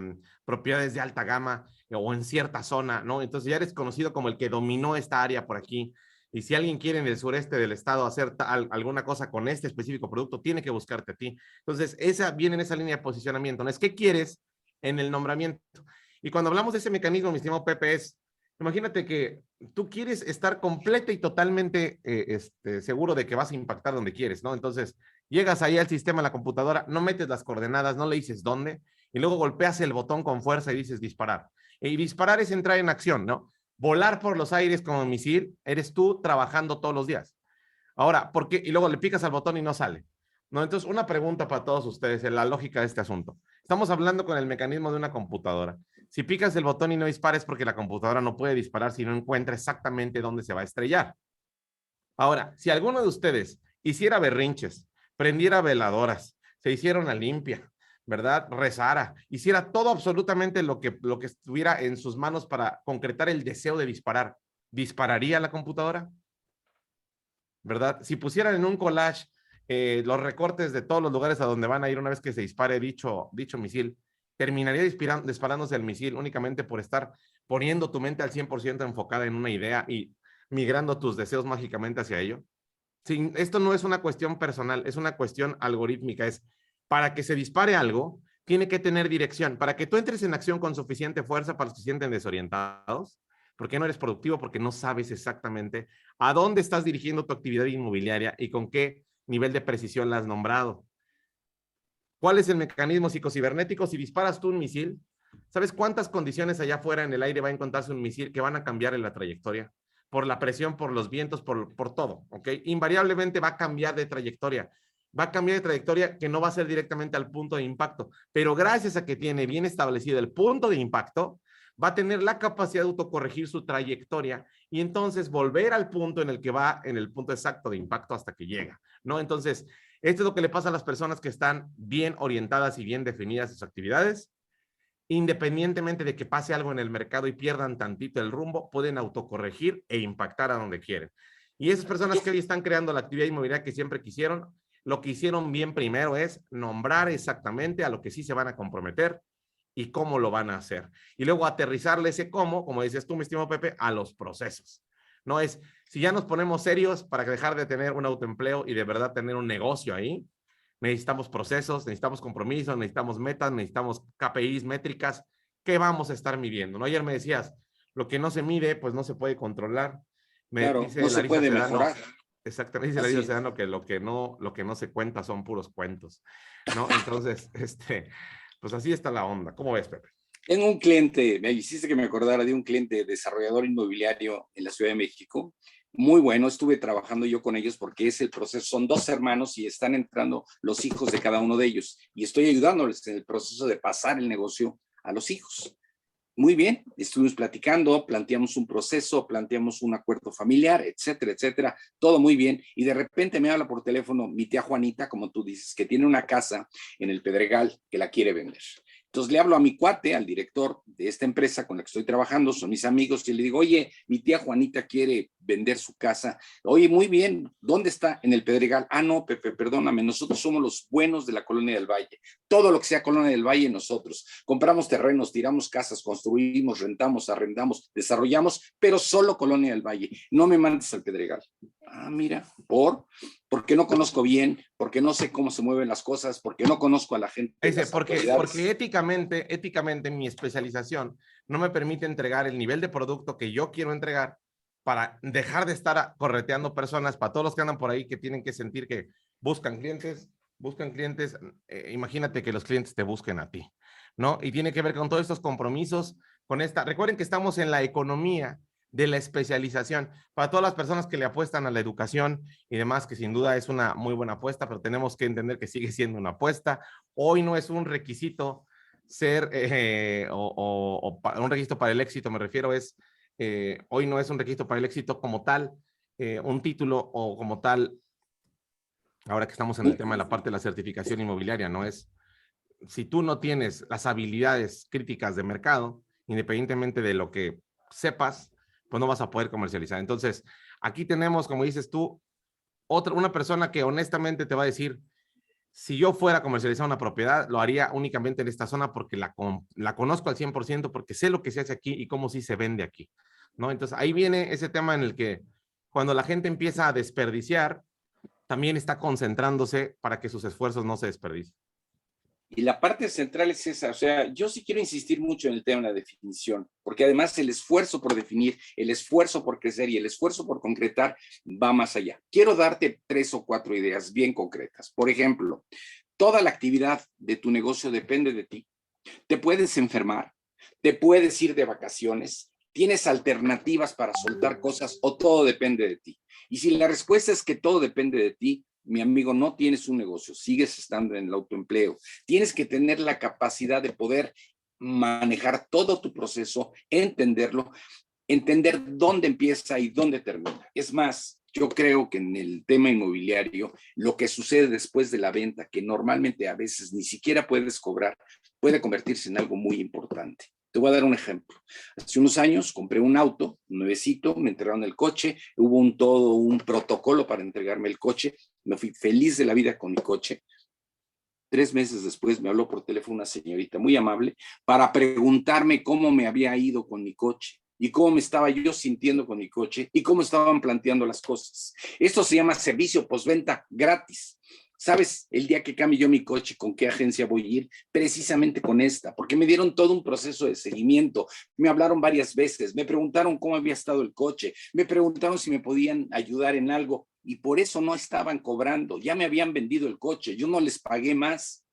propiedades de alta gama o en cierta zona, ¿no? Entonces ya eres conocido como el que dominó esta área por aquí. Y si alguien quiere en el sureste del estado hacer alguna cosa con este específico producto, tiene que buscarte a ti. Entonces, viene en esa línea de posicionamiento, ¿no? Es qué quieres en el nombramiento. Y cuando hablamos de ese mecanismo, mi estimado Pepe, imagínate que tú quieres estar completa y totalmente seguro de que vas a impactar donde quieres, ¿no? Entonces, llegas ahí al sistema, a la computadora, no metes las coordenadas, no le dices dónde, y luego golpeas el botón con fuerza y dices disparar. Y disparar es entrar en acción, ¿no? Volar por los aires como un misil, eres tú trabajando todos los días. Ahora, ¿por qué? Y luego le picas al botón y no sale. No, entonces, una pregunta para todos ustedes, en la lógica de este asunto. Estamos hablando con el mecanismo de una computadora. Si picas el botón y no dispares porque la computadora no puede disparar si no encuentra exactamente dónde se va a estrellar. Ahora, si alguno de ustedes hiciera berrinches, prendiera veladoras, se hiciera una limpia, ¿verdad? Rezara, hiciera todo absolutamente lo que estuviera en sus manos para concretar el deseo de disparar, ¿dispararía la computadora? ¿Verdad? Si pusieran en un collage los recortes de todos los lugares a donde van a ir una vez que se dispare dicho misil, terminaría disparándose el misil únicamente por estar poniendo tu mente al 100% enfocada en una idea y migrando tus deseos mágicamente hacia ello. Sí, esto no es una cuestión personal, es una cuestión algorítmica. Es para que se dispare algo, tiene que tener dirección. Para que tú entres en acción con suficiente fuerza para los que se sienten desorientados, porque no eres productivo, porque no sabes exactamente a dónde estás dirigiendo tu actividad inmobiliaria y con qué nivel de precisión la has nombrado. ¿Cuál es el mecanismo psicocibernético? Si disparas tú un misil, ¿sabes cuántas condiciones allá afuera en el aire va a encontrarse un misil que van a cambiar en la trayectoria? Por la presión, por los vientos, por todo, ¿ok? Invariablemente va a cambiar de trayectoria. Va a cambiar de trayectoria que no va a ser directamente al punto de impacto, pero gracias a que tiene bien establecido el punto de impacto, va a tener la capacidad de autocorregir su trayectoria y entonces volver al punto en el que va, en el punto exacto de impacto hasta que llega, ¿no? Entonces, esto es lo que le pasa a las personas que están bien orientadas y bien definidas sus actividades. Independientemente de que pase algo en el mercado y pierdan tantito el rumbo, pueden autocorregir e impactar a donde quieren. Y esas personas que hoy están creando la actividad inmobiliaria que siempre quisieron, lo que hicieron bien primero es nombrar exactamente a lo que sí se van a comprometer y cómo lo van a hacer. Y luego aterrizarle ese cómo, como dices tú, mi estimado Pepe, a los procesos. No es, si ya nos ponemos serios para dejar de tener un autoempleo y de verdad tener un negocio ahí, necesitamos procesos, necesitamos compromisos, necesitamos metas, necesitamos KPIs, métricas, ¿qué vamos a estar midiendo? ¿No? Ayer me decías, lo que no se mide, pues no se puede controlar. Me Claro, no dice se Larisa puede Sedano, mejorar. exactamente, dice Así Larisa es. Sedano que lo que no se cuenta son puros cuentos, ¿no? Entonces, pues así está la onda. ¿Cómo ves, Pepe? Tengo un cliente, me hiciste que me acordara de un cliente desarrollador inmobiliario en la Ciudad de México. Muy bueno, estuve trabajando yo con ellos porque es el proceso, son dos hermanos y están entrando los hijos de cada uno de ellos y estoy ayudándoles en el proceso de pasar el negocio a los hijos. Muy bien, estuvimos platicando, planteamos un proceso, planteamos un acuerdo familiar, etcétera, etcétera, todo muy bien. Y de repente me habla por teléfono mi tía Juanita, como tú dices, que tiene una casa en el Pedregal que la quiere vender. Entonces le hablo a mi cuate, al director de esta empresa con la que estoy trabajando, son mis amigos, y le digo, oye, mi tía Juanita quiere vender su casa. Oye, muy bien, ¿dónde está? En el Pedregal. Ah, no, Pepe, perdóname, nosotros somos los buenos de la Colonia del Valle. Todo lo que sea Colonia del Valle, nosotros. Compramos terrenos, tiramos casas, construimos, rentamos, arrendamos, desarrollamos, pero solo Colonia del Valle. No me mandes al Pedregal. Ah, mira, porque no conozco bien, porque no sé cómo se mueven las cosas, porque no conozco a la gente, las Porque autoridades. éticamente mi especialización no me permite entregar el nivel de producto que yo quiero entregar para dejar de estar correteando personas, para todos los que andan por ahí que tienen que sentir que buscan clientes, imagínate que los clientes te busquen a ti, ¿no? Y tiene que ver con todos estos compromisos, con esta, recuerden que estamos en la economía de la especialización. Para todas las personas que le apuestan a la educación y demás, que sin duda es una muy buena apuesta, pero tenemos que entender que sigue siendo una apuesta. Hoy no es un requisito ser, un requisito para el éxito, me refiero, hoy no es un requisito para el éxito como tal, un título o como tal, ahora que estamos en el tema de la parte de la certificación inmobiliaria, no es, si tú no tienes las habilidades críticas de mercado, independientemente de lo que sepas, pues no vas a poder comercializar. Entonces, aquí tenemos, como dices tú, una persona que honestamente te va a decir, si yo fuera a comercializar una propiedad, lo haría únicamente en esta zona porque la conozco al 100%, porque sé lo que se hace aquí y cómo sí se vende aquí, ¿no? Entonces, ahí viene ese tema en el que cuando la gente empieza a desperdiciar, también está concentrándose para que sus esfuerzos no se desperdicien. Y la parte central es esa, o sea, yo sí quiero insistir mucho en el tema de la definición, porque además el esfuerzo por definir, el esfuerzo por crecer y el esfuerzo por concretar va más allá. Quiero darte 3 o 4 ideas bien concretas. Por ejemplo, toda la actividad de tu negocio depende de ti. Te puedes enfermar, te puedes ir de vacaciones, tienes alternativas para soltar cosas o todo depende de ti. Y si la respuesta es que todo depende de ti, mi amigo, no tienes un negocio, sigues estando en el autoempleo. Tienes que tener la capacidad de poder manejar todo tu proceso, entenderlo, entender dónde empieza y dónde termina. Es más, yo creo que en el tema inmobiliario, lo que sucede después de la venta, que normalmente a veces ni siquiera puedes cobrar, puede convertirse en algo muy importante. Te voy a dar un ejemplo. Hace unos años compré un auto nuevecito, me entregaron el coche, hubo todo un protocolo para entregarme el coche, me fui feliz de la vida con mi coche. 3 meses después me habló por teléfono una señorita muy amable para preguntarme cómo me había ido con mi coche. y cómo me estaba yo sintiendo con mi coche y cómo estaban planteando las cosas. Esto se llama servicio postventa gratis. ¿Sabes el día que cambie yo mi coche, con qué agencia voy a ir? Precisamente con esta, porque me dieron todo un proceso de seguimiento. Me hablaron varias veces, me preguntaron cómo había estado el coche, me preguntaron si me podían ayudar en algo y por eso no estaban cobrando. Ya me habían vendido el coche, yo no les pagué más.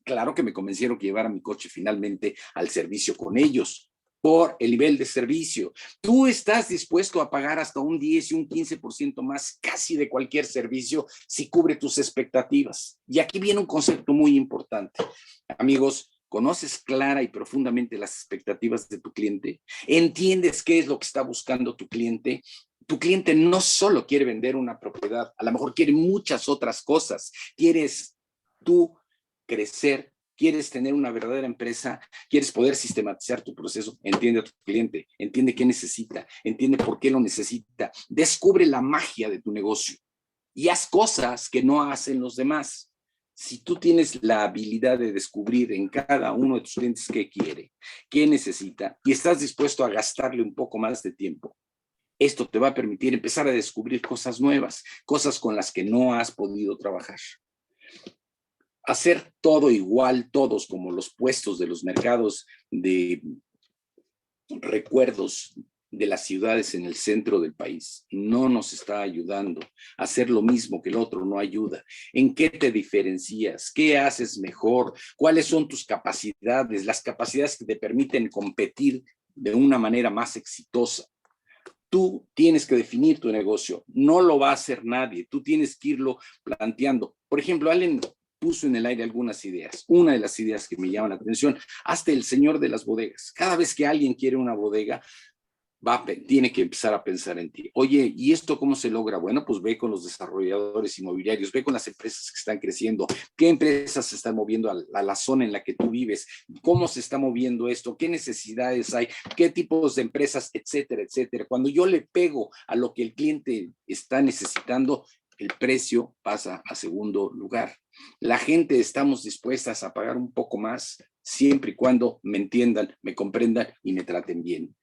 Claro que me convencieron que llevara mi coche finalmente al servicio con ellos por el nivel de servicio. Tú estás dispuesto a pagar hasta un 10 y un 15% más casi de cualquier servicio si cubre tus expectativas. Y aquí viene un concepto muy importante. Amigos, ¿conoces clara y profundamente las expectativas de tu cliente? ¿Entiendes qué es lo que está buscando tu cliente? Tu cliente no solo quiere vender una propiedad, a lo mejor quiere muchas otras cosas. Quieres tú crecer, quieres tener una verdadera empresa, quieres poder sistematizar tu proceso, entiende a tu cliente, entiende qué necesita, entiende por qué lo necesita, descubre la magia de tu negocio y haz cosas que no hacen los demás. Si tú tienes la habilidad de descubrir en cada uno de tus clientes qué quiere, qué necesita y estás dispuesto a gastarle un poco más de tiempo, esto te va a permitir empezar a descubrir cosas nuevas, cosas con las que no has podido trabajar. Hacer todo igual, todos como los puestos de los mercados de recuerdos de las ciudades en el centro del país, no nos está ayudando. Hacer lo mismo que el otro no ayuda. ¿En qué te diferencias? ¿Qué haces mejor? ¿Cuáles son tus capacidades? Las capacidades que te permiten competir de una manera más exitosa. Tú tienes que definir tu negocio, no lo va a hacer nadie, tú tienes que irlo planteando. Por ejemplo, Allen puso en el aire algunas ideas. Una de las ideas que me llama la atención, hasta el señor de las bodegas. Cada vez que alguien quiere una bodega, tiene que empezar a pensar en ti. Oye, ¿y esto cómo se logra? Bueno, pues ve con los desarrolladores inmobiliarios, ve con las empresas que están creciendo, qué empresas se están moviendo a la zona en la que tú vives, cómo se está moviendo esto, qué necesidades hay, qué tipos de empresas, etcétera, etcétera. Cuando yo le pego a lo que el cliente está necesitando, el precio pasa a segundo lugar. La gente estamos dispuestas a pagar un poco más siempre y cuando me entiendan, me comprendan y me traten bien.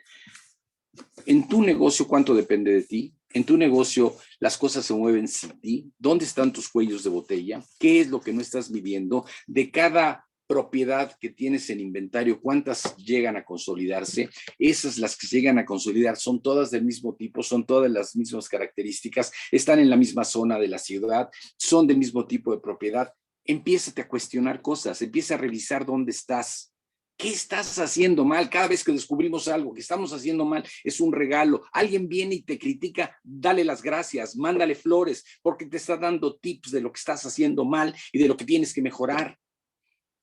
En tu negocio, ¿cuánto depende de ti? En tu negocio, las cosas se mueven sin ti. ¿Dónde están tus cuellos de botella? ¿Qué es lo que no estás midiendo? De cada propiedad que tienes en inventario, ¿cuántas llegan a consolidarse? Esas, las que llegan a consolidar, son todas del mismo tipo, son todas las mismas características, están en la misma zona de la ciudad, son del mismo tipo de propiedad. Empiézate a cuestionar cosas, empieza a revisar dónde estás. ¿Qué estás haciendo mal? Cada vez que descubrimos algo que estamos haciendo mal, es un regalo. Alguien viene y te critica, dale las gracias, mándale flores, porque te está dando tips de lo que estás haciendo mal y de lo que tienes que mejorar.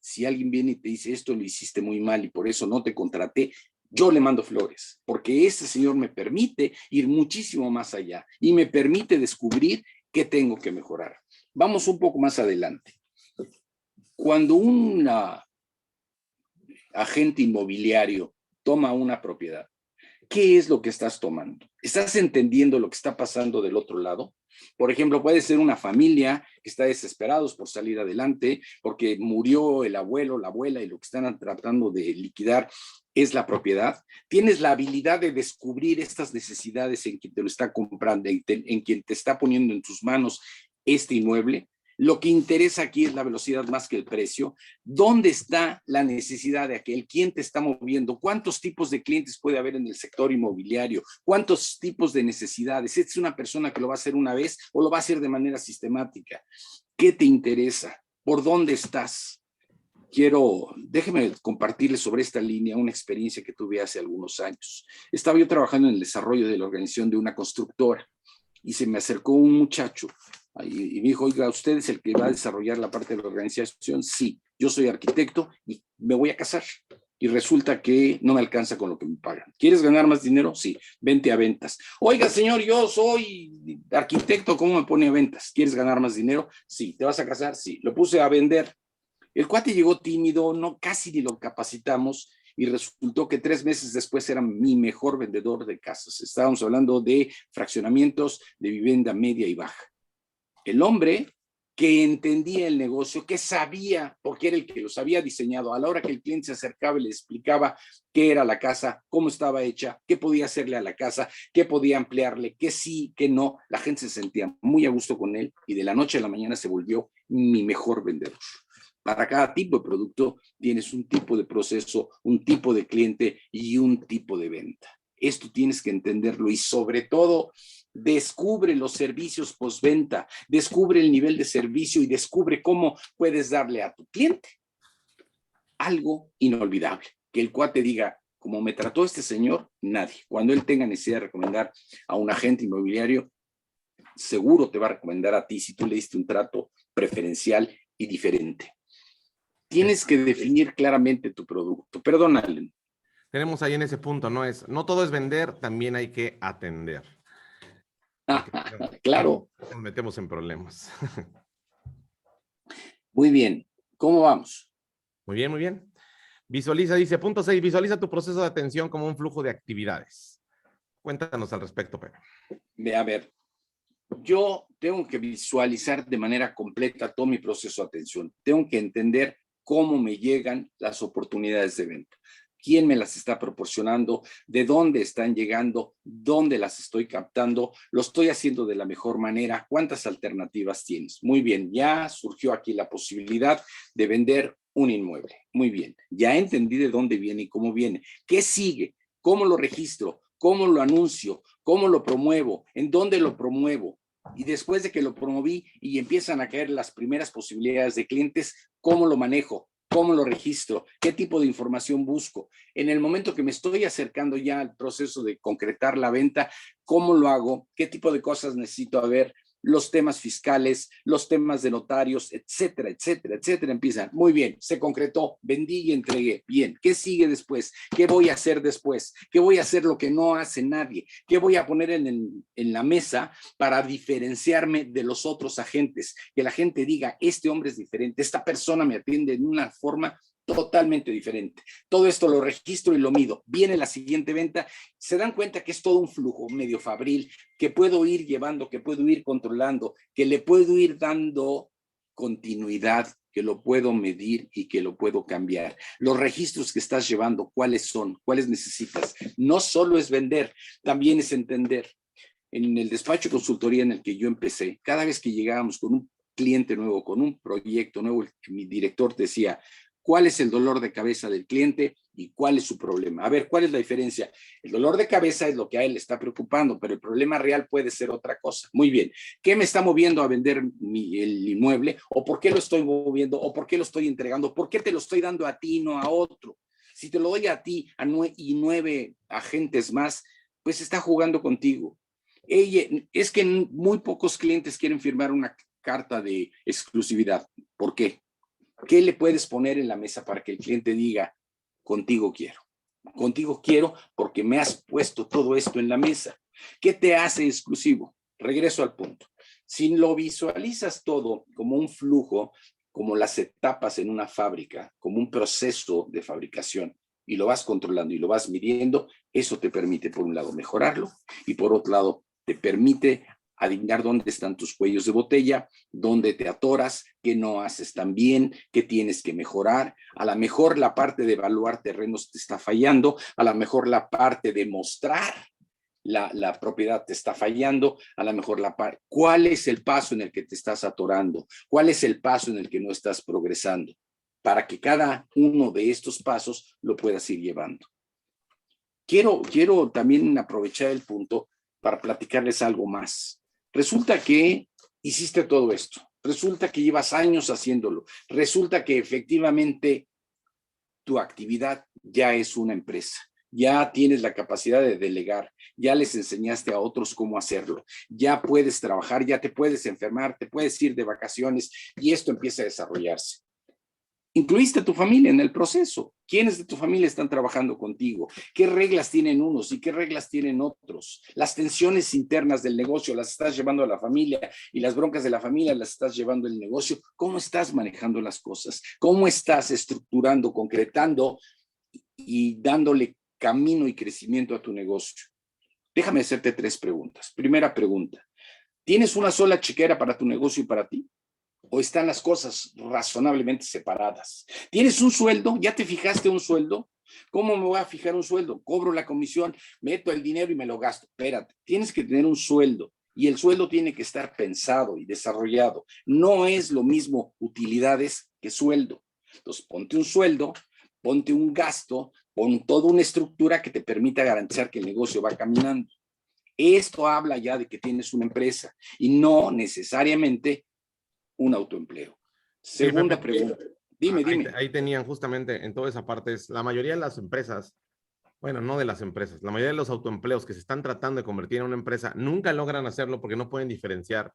Si alguien viene y te dice, esto lo hiciste muy mal y por eso no te contraté, yo le mando flores, porque ese señor me permite ir muchísimo más allá y me permite descubrir qué tengo que mejorar. Vamos un poco más adelante. Cuando una agente inmobiliario toma una propiedad, ¿qué es lo que estás tomando? ¿Estás entendiendo lo que está pasando del otro lado? Por ejemplo, puede ser una familia que está desesperados por salir adelante porque murió el abuelo, la abuela y lo que están tratando de liquidar es la propiedad. Tienes la habilidad de descubrir estas necesidades en quien te lo está comprando, en quien te está poniendo en tus manos este inmueble. Lo que interesa aquí es la velocidad más que el precio. ¿Dónde está la necesidad de aquel? ¿Quién te está moviendo? ¿Cuántos tipos de clientes puede haber en el sector inmobiliario? ¿Cuántos tipos de necesidades? ¿Es una persona que lo va a hacer una vez o lo va a hacer de manera sistemática? ¿Qué te interesa? ¿Por dónde estás? Déjeme compartirles sobre esta línea una experiencia que tuve hace algunos años. Estaba yo trabajando en el desarrollo de la organización de una constructora y se me acercó un muchacho y me dijo, oiga, ¿usted es el que va a desarrollar la parte de la organización? Sí, yo soy arquitecto y me voy a casar. Y resulta que no me alcanza con lo que me pagan. ¿Quieres ganar más dinero? Sí, vente a ventas. Oiga, señor, yo soy arquitecto, ¿cómo me pone a ventas? ¿Quieres ganar más dinero? Sí. ¿Te vas a casar? Sí. Lo puse a vender. El cuate llegó tímido, no, casi ni lo capacitamos y resultó que 3 meses después era mi mejor vendedor de casas. Estábamos hablando de fraccionamientos de vivienda media y baja. El hombre que entendía el negocio, que sabía, porque era el que los había diseñado. A la hora que el cliente se acercaba y le explicaba qué era la casa, cómo estaba hecha, qué podía hacerle a la casa, qué podía ampliarle, qué sí, qué no, la gente se sentía muy a gusto con él y de la noche a la mañana se volvió mi mejor vendedor. Para cada tipo de producto tienes un tipo de proceso, un tipo de cliente y un tipo de venta. Esto tienes que entenderlo y sobre todo descubre los servicios postventa, descubre el nivel de servicio y descubre cómo puedes darle a tu cliente algo inolvidable. Que el cuate diga, como me trató este señor, nadie. Cuando él tenga necesidad de recomendar a un agente inmobiliario, seguro te va a recomendar a ti si tú le diste un trato preferencial y diferente. Tienes que definir claramente tu producto. Perdónale. Tenemos ahí en ese punto, no todo es vender, también hay que atender. Claro. Nos metemos en problemas. Muy bien. ¿Cómo vamos? Muy bien, muy bien. Dice punto 6, visualiza tu proceso de atención como un flujo de actividades. Cuéntanos al respecto, Pedro. A ver, yo tengo que visualizar de manera completa todo mi proceso de atención. Tengo que entender cómo me llegan las oportunidades de venta, quién me las está proporcionando, de dónde están llegando, dónde las estoy captando, lo estoy haciendo de la mejor manera, cuántas alternativas tienes. Muy bien, ya surgió aquí la posibilidad de vender un inmueble. Muy bien, ya entendí de dónde viene y cómo viene. ¿Qué sigue? ¿Cómo lo registro? ¿Cómo lo anuncio? ¿Cómo lo promuevo? ¿En dónde lo promuevo? Y después de que lo promoví y empiezan a caer las primeras posibilidades de clientes, ¿cómo lo manejo? ¿Cómo lo registro? ¿Qué tipo de información busco? En el momento que me estoy acercando ya al proceso de concretar la venta, ¿cómo lo hago? ¿Qué tipo de cosas necesito ver? Los temas fiscales, los temas de notarios, etcétera, etcétera, etcétera. Empiezan. Muy bien, se concretó, vendí y entregué. Bien, ¿qué sigue después? ¿Qué voy a hacer después? ¿Qué voy a hacer lo que no hace nadie? ¿Qué voy a poner en la mesa para diferenciarme de los otros agentes? Que la gente diga, este hombre es diferente, esta persona me atiende de una forma totalmente diferente. Todo esto lo registro y lo mido. Viene la siguiente venta, se dan cuenta que es todo un flujo medio fabril, que puedo ir llevando, que puedo ir controlando, que le puedo ir dando continuidad, que lo puedo medir y que lo puedo cambiar. Los registros que estás llevando, ¿cuáles son? ¿Cuáles necesitas? No solo es vender, también es entender. En el despacho de consultoría en el que yo empecé, cada vez que llegábamos con un cliente nuevo, con un proyecto nuevo, mi director decía, ¿cuál es el dolor de cabeza del cliente y cuál es su problema? A ver, ¿cuál es la diferencia? El dolor de cabeza es lo que a él le está preocupando, pero el problema real puede ser otra cosa. Muy bien, ¿qué me está moviendo a vender el inmueble? ¿O por qué lo estoy moviendo? ¿O por qué lo estoy entregando? ¿Por qué te lo estoy dando a ti y no a otro? Si te lo doy a ti y 9 agentes más, pues está jugando contigo. Es que muy pocos clientes quieren firmar una carta de exclusividad. ¿Por qué? ¿Qué le puedes poner en la mesa para que el cliente diga, contigo quiero? Contigo quiero porque me has puesto todo esto en la mesa. ¿Qué te hace exclusivo? Regreso al punto. Si lo visualizas todo como un flujo, como las etapas en una fábrica, como un proceso de fabricación, y lo vas controlando y lo vas midiendo, eso te permite, por un lado, mejorarlo y por otro lado, te permite adivinar dónde están tus cuellos de botella, dónde te atoras, qué no haces tan bien, qué tienes que mejorar. A lo mejor la parte de evaluar terrenos te está fallando, a lo mejor la parte de mostrar la propiedad te está fallando, a lo mejor ¿cuál es el paso en el que te estás atorando? ¿Cuál es el paso en el que no estás progresando? Para que cada uno de estos pasos lo puedas ir llevando. Quiero también aprovechar el punto para platicarles algo más. Resulta que hiciste todo esto, resulta que llevas años haciéndolo, resulta que efectivamente tu actividad ya es una empresa, ya tienes la capacidad de delegar, ya les enseñaste a otros cómo hacerlo, ya puedes trabajar, ya te puedes enfermar, te puedes ir de vacaciones y esto empieza a desarrollarse. Incluiste a tu familia en el proceso. ¿Quiénes de tu familia están trabajando contigo? ¿Qué reglas tienen unos y qué reglas tienen otros? Las tensiones internas del negocio las estás llevando a la familia y las broncas de la familia las estás llevando al negocio. ¿Cómo estás manejando las cosas? ¿Cómo estás estructurando, concretando y dándole camino y crecimiento a tu negocio? Déjame hacerte 3 preguntas. Primera pregunta, ¿tienes una sola chequera para tu negocio y para ti? ¿O están las cosas razonablemente separadas? ¿Tienes un sueldo? ¿Ya te fijaste un sueldo? ¿Cómo me voy a fijar un sueldo? Cobro la comisión, meto el dinero y me lo gasto. Espérate, tienes que tener un sueldo y el sueldo tiene que estar pensado y desarrollado. No es lo mismo utilidades que sueldo. Entonces, ponte un sueldo, ponte un gasto, pon toda una estructura que te permita garantizar que el negocio va caminando. Esto habla ya de que tienes una empresa y no necesariamente un autoempleo. Sí, Segunda Pepe. pregunta. Dime, Ahí, dime. ahí tenían justamente en toda esa parte, la mayoría de las empresas, bueno, no de las empresas, la mayoría de los autoempleos que se están tratando de convertir en una empresa nunca logran hacerlo porque no pueden diferenciar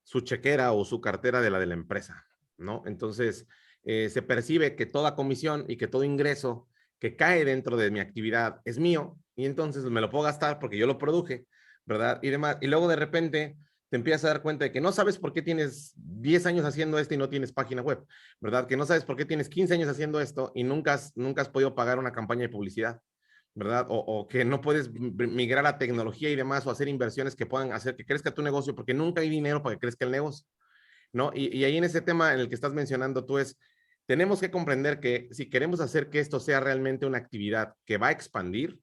su chequera o su cartera de la empresa, ¿no? Entonces, se percibe que toda comisión y que todo ingreso que cae dentro de mi actividad es mío y entonces me lo puedo gastar porque yo lo produje, ¿verdad? Y demás. Y luego de repente te empiezas a dar cuenta de que no sabes por qué tienes 10 años haciendo esto y no tienes página web, ¿verdad? Que no sabes por qué tienes 15 años haciendo esto y nunca has podido pagar una campaña de publicidad, ¿verdad? O que no puedes migrar a tecnología y demás o hacer inversiones que puedan hacer que crezca tu negocio porque nunca hay dinero para que crezca el negocio, ¿no? Y ahí en ese tema en el que estás mencionando tú tenemos que comprender que si queremos hacer que esto sea realmente una actividad que va a expandir,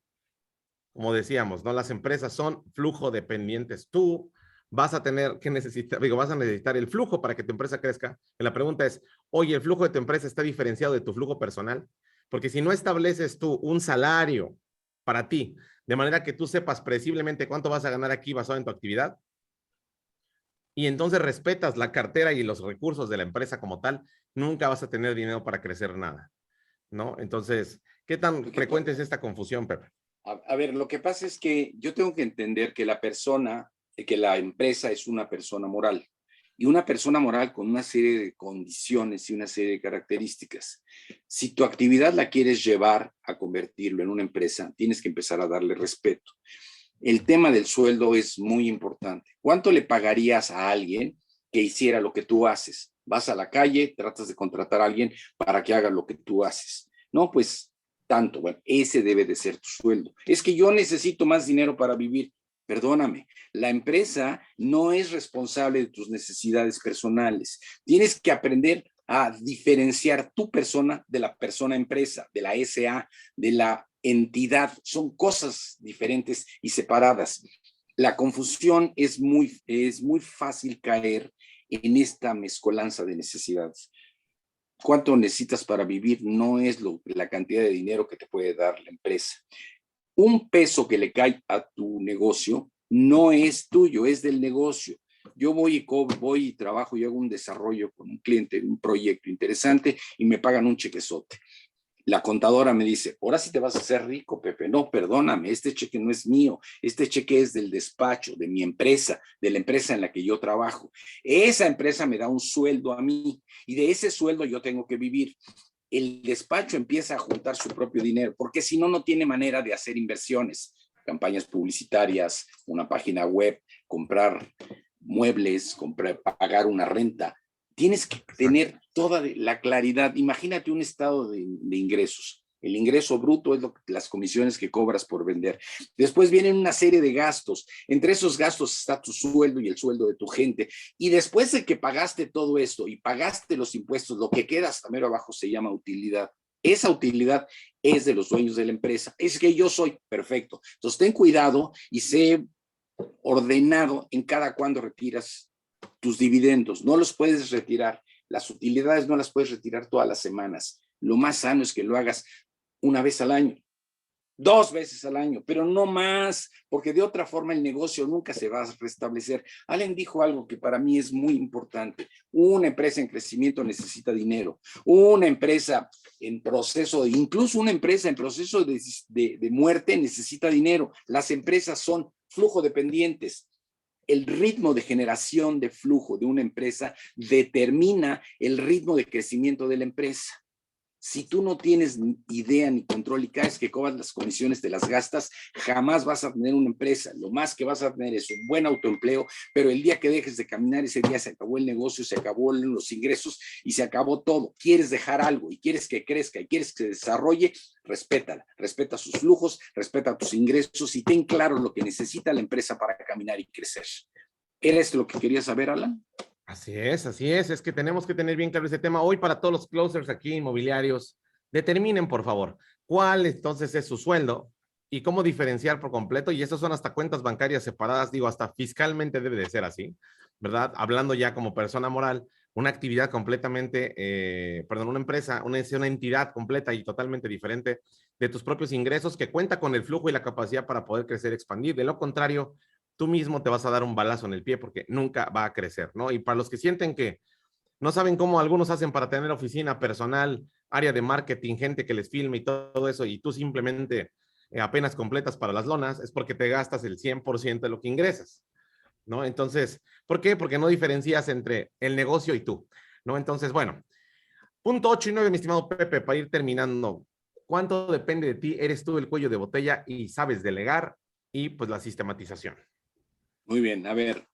como decíamos, ¿no? Las empresas son flujo dependientes. Tú vas a tener que necesitar, digo, vas a necesitar el flujo para que tu empresa crezca. Y la pregunta es, oye, ¿el flujo de tu empresa está diferenciado de tu flujo personal? Porque si no estableces tú un salario para ti, de manera que tú sepas precisiblemente cuánto vas a ganar aquí basado en tu actividad, y entonces respetas la cartera y los recursos de la empresa como tal, nunca vas a tener dinero para crecer nada, ¿no? Entonces, ¿qué tan frecuente es esta confusión, Pepe? A ver, lo que pasa es que yo tengo que entender que la persona, que la empresa es una persona moral y una persona moral con una serie de condiciones y una serie de características. Si tu actividad la quieres llevar a convertirlo en una empresa, tienes que empezar a darle respeto. El tema del sueldo es muy importante. ¿Cuánto le pagarías a alguien que hiciera lo que tú haces? Vas a la calle, tratas de contratar a alguien para que haga lo que tú haces. No, pues tanto. Bueno, ese debe de ser tu sueldo. Es que yo necesito más dinero para vivir. Perdóname, la empresa no es responsable de tus necesidades personales. Tienes que aprender a diferenciar tu persona de la persona empresa, de la SA, de la entidad. Son cosas diferentes y separadas. La confusión es muy fácil caer en esta mezcolanza de necesidades. ¿Cuánto necesitas para vivir? No es la cantidad de dinero que te puede dar la empresa. Un peso que le cae a tu negocio no es tuyo, es del negocio. Yo voy y trabajo y hago un desarrollo con un cliente, un proyecto interesante y me pagan un chequezote. La contadora me dice, ahora sí te vas a hacer rico, Pepe. No, perdóname, este cheque no es mío, este cheque es del despacho, de mi empresa, de la empresa en la que yo trabajo. Esa empresa me da un sueldo a mí y de ese sueldo yo tengo que vivir. El despacho empieza a juntar su propio dinero, porque si no, no tiene manera de hacer inversiones, campañas publicitarias, una página web, comprar muebles, pagar una renta. Tienes que tener toda la claridad. Imagínate un estado de ingresos. El ingreso bruto es las comisiones que cobras por vender. Después vienen una serie de gastos. Entre esos gastos está tu sueldo y el sueldo de tu gente. Y después de que pagaste todo esto y pagaste los impuestos, lo que queda hasta mero abajo se llama utilidad. Esa utilidad es de los dueños de la empresa. Es que yo soy perfecto. Entonces ten cuidado y sé ordenado en cada cuando retiras tus dividendos. No los puedes retirar. Las utilidades no las puedes retirar todas las semanas. Lo más sano es que lo hagas una vez al año, 2 veces al año, pero no más, porque de otra forma el negocio nunca se va a restablecer. Allen dijo algo que para mí es muy importante. Una empresa en crecimiento necesita dinero. Una empresa en proceso, incluso una empresa en proceso de muerte necesita dinero. Las empresas son flujo dependientes. El ritmo de generación de flujo de una empresa determina el ritmo de crecimiento de la empresa. Si tú no tienes idea ni control y cada vez que cobras las comisiones te las gastas, jamás vas a tener una empresa. Lo más que vas a tener es un buen autoempleo, pero el día que dejes de caminar, ese día se acabó el negocio, se acabó los ingresos y se acabó todo. Quieres dejar algo y quieres que crezca y quieres que se desarrolle, respétala. Respeta sus flujos, respeta tus ingresos y ten claro lo que necesita la empresa para caminar y crecer. ¿Era esto lo que querías saber, Alan? Así es que tenemos que tener bien claro ese tema. Hoy para todos los closers aquí inmobiliarios, determinen por favor cuál entonces es su sueldo y cómo diferenciar por completo. Y esas son hasta cuentas bancarias separadas, digo, hasta fiscalmente debe de ser así, ¿verdad? Hablando ya como persona moral, una actividad completamente, perdón, una empresa, una entidad completa y totalmente diferente de tus propios ingresos que cuenta con el flujo y la capacidad para poder crecer, expandir. De lo contrario, tú mismo te vas a dar un balazo en el pie porque nunca va a crecer, ¿no? Y para los que sienten que no saben cómo algunos hacen para tener oficina, personal, área de marketing, gente que les filme y todo eso, y tú simplemente apenas completas para las lonas, es porque te gastas el 100% de lo que ingresas, ¿no? Entonces, ¿por qué? Porque no diferencias entre el negocio y tú, ¿no? Entonces, bueno, punto 8 y 9, mi estimado Pepe, para ir terminando. ¿Cuánto depende de ti? ¿Eres tú el cuello de botella y sabes delegar? Y pues la sistematización. Muy bien, a ver,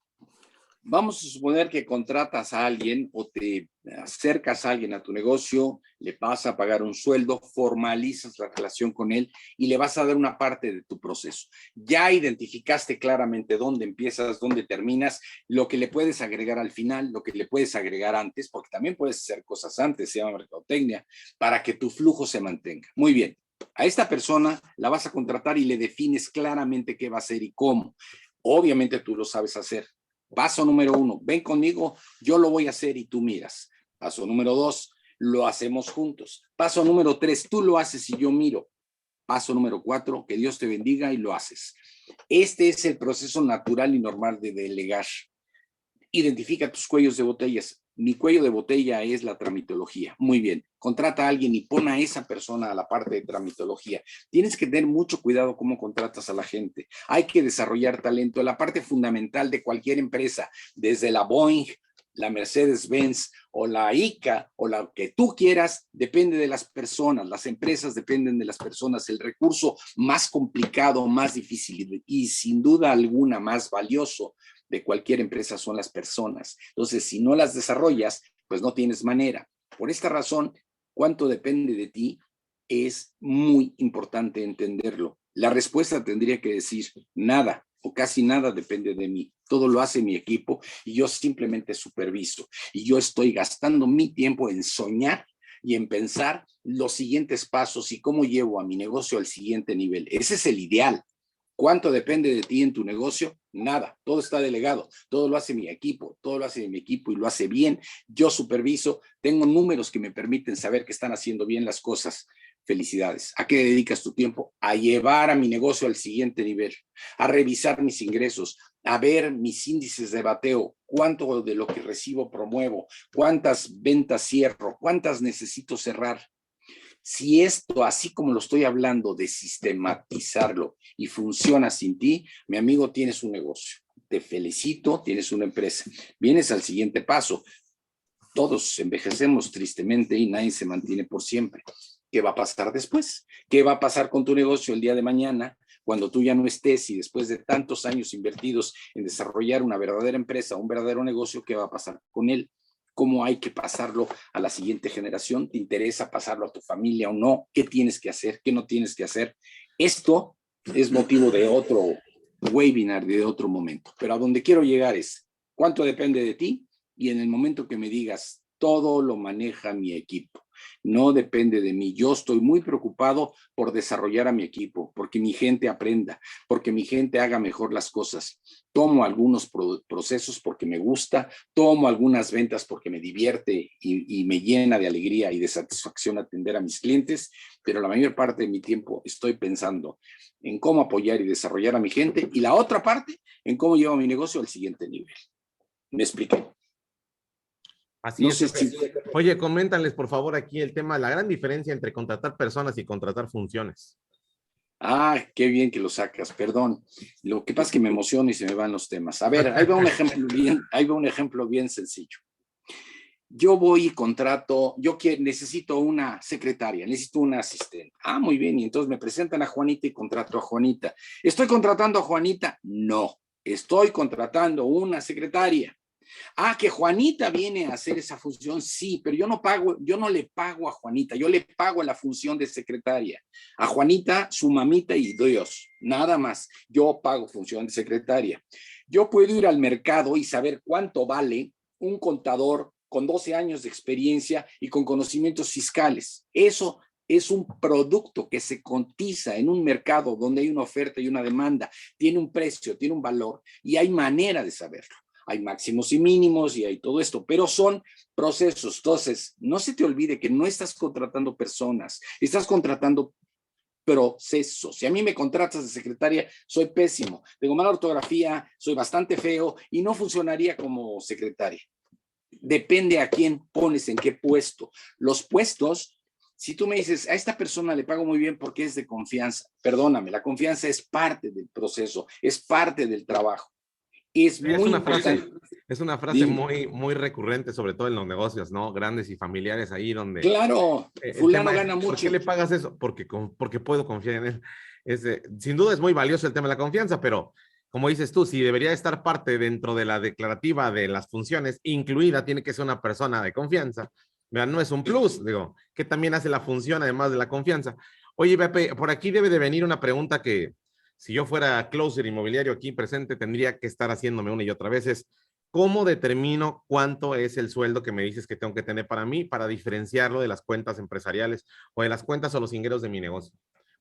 vamos a suponer que contratas a alguien o te acercas a alguien a tu negocio, le vas a pagar un sueldo, formalizas la relación con él y le vas a dar una parte de tu proceso. Ya identificaste claramente dónde empiezas, dónde terminas, lo que le puedes agregar al final, lo que le puedes agregar antes, porque también puedes hacer cosas antes, se llama mercadotecnia, para que tu flujo se mantenga. Muy bien. A esta persona la vas a contratar y le defines claramente qué va a hacer y cómo. Obviamente tú lo sabes hacer. Paso número 1, ven conmigo, yo lo voy a hacer y tú miras. Paso número 2, lo hacemos juntos. Paso número 3, tú lo haces y yo miro. Paso número 4, que Dios te bendiga y lo haces. Este es el proceso natural y normal de delegar. Identifica tus cuellos de botellas. Mi cuello de botella es la tramitología. Muy bien. Contrata a alguien y pon a esa persona a la parte de tramitología. Tienes que tener mucho cuidado cómo contratas a la gente. Hay que desarrollar talento. La parte fundamental de cualquier empresa, desde la Boeing, la Mercedes-Benz o la ICA o la que tú quieras, depende de las personas. Las empresas dependen de las personas. El recurso más complicado, más difícil y sin duda alguna más valioso de cualquier empresa son las personas. Entonces, si no las desarrollas, pues no tienes manera. Por esta razón, cuánto depende de ti es muy importante entenderlo. La respuesta tendría que decir nada o casi nada depende de mí. Todo lo hace mi equipo y yo simplemente superviso. Y yo estoy gastando mi tiempo en soñar y en pensar los siguientes pasos y cómo llevo a mi negocio al siguiente nivel. Ese es el ideal. ¿Cuánto depende de ti en tu negocio? Nada, todo está delegado, todo lo hace mi equipo, todo lo hace mi equipo y lo hace bien. Yo superviso, tengo números que me permiten saber que están haciendo bien las cosas. Felicidades. ¿A qué dedicas tu tiempo? A llevar a mi negocio al siguiente nivel, a revisar mis ingresos, a ver mis índices de bateo, cuánto de lo que recibo promuevo, cuántas ventas cierro, cuántas necesito cerrar. Si esto, así como lo estoy hablando, de sistematizarlo y funciona sin ti, mi amigo, tienes un negocio. Te felicito, tienes una empresa. Vienes al siguiente paso. Todos envejecemos tristemente y nadie se mantiene por siempre. ¿Qué va a pasar después? ¿Qué va a pasar con tu negocio el día de mañana cuando tú ya no estés y después de tantos años invertidos en desarrollar una verdadera empresa, un verdadero negocio, qué va a pasar con él? ¿Cómo hay que pasarlo a la siguiente generación? ¿Te interesa pasarlo a tu familia o no? ¿Qué tienes que hacer? ¿Qué no tienes que hacer? Esto es motivo de otro webinar, de otro momento. Pero a donde quiero llegar es, ¿cuánto depende de ti? Y en el momento que me digas, todo lo maneja mi equipo. No depende de mí. Yo estoy muy preocupado por desarrollar a mi equipo, porque mi gente aprenda, porque mi gente haga mejor las cosas. Tomo algunos procesos porque me gusta, tomo algunas ventas porque me divierte y me llena de alegría y de satisfacción atender a mis clientes, pero la mayor parte de mi tiempo estoy pensando en cómo apoyar y desarrollar a mi gente y la otra parte en cómo llevo mi negocio al siguiente nivel. ¿Me expliqué? Así No es, sé Pepe. si... Oye, coméntales por favor aquí el tema, la gran diferencia entre contratar personas y contratar funciones. Ah, qué bien que lo sacas, perdón. Lo que pasa es que me emociono y se me van los temas. A ver, ahí va un ejemplo bien, ahí va un ejemplo bien sencillo. Yo voy y contrato, necesito una secretaria, necesito una asistente. Ah, muy bien, y entonces me presentan a Juanita y contrato a Juanita. ¿Estoy contratando a Juanita? No, estoy contratando una secretaria. Ah, que Juanita viene a hacer esa función, sí, pero yo no le pago a Juanita, yo le pago a la función de secretaria. A Juanita, su mamita y Dios, nada más. Yo pago función de secretaria. Yo puedo ir al mercado y saber cuánto vale un contador con 12 años de experiencia y con conocimientos fiscales. Eso es un producto que se cotiza en un mercado donde hay una oferta y una demanda, tiene un precio, tiene un valor y hay manera de saberlo. Hay máximos y mínimos y hay todo esto, pero son procesos. Entonces, no se te olvide que no estás contratando personas, estás contratando procesos. Si a mí me contratas de secretaria, soy pésimo, tengo mala ortografía, soy bastante feo y no funcionaría como secretaria. Depende a quién pones en qué puesto. Los puestos, si tú me dices, a esta persona le pago muy bien porque es de confianza, perdóname, la confianza es parte del proceso, es parte del trabajo. Es muy importante. Es una frase muy, muy recurrente, sobre todo en los negocios, ¿no? Grandes y familiares ahí donde Claro, el fulano tema es, gana ¿por qué mucho. le pagas eso? Porque puedo confiar en él. Sin duda es muy valioso el tema de la confianza, pero como dices tú, si debería estar parte dentro de la declarativa de las funciones, incluida tiene que ser una persona de confianza, ¿verdad? No es un plus, digo, que también hace la función además de la confianza. Oye, Pepe, por aquí debe de venir una pregunta que si yo fuera closer inmobiliario aquí presente, tendría que estar haciéndome una y otra vez, es ¿cómo determino cuánto es el sueldo que me dices que tengo que tener para mí para diferenciarlo de las cuentas empresariales o de las cuentas o los ingresos de mi negocio?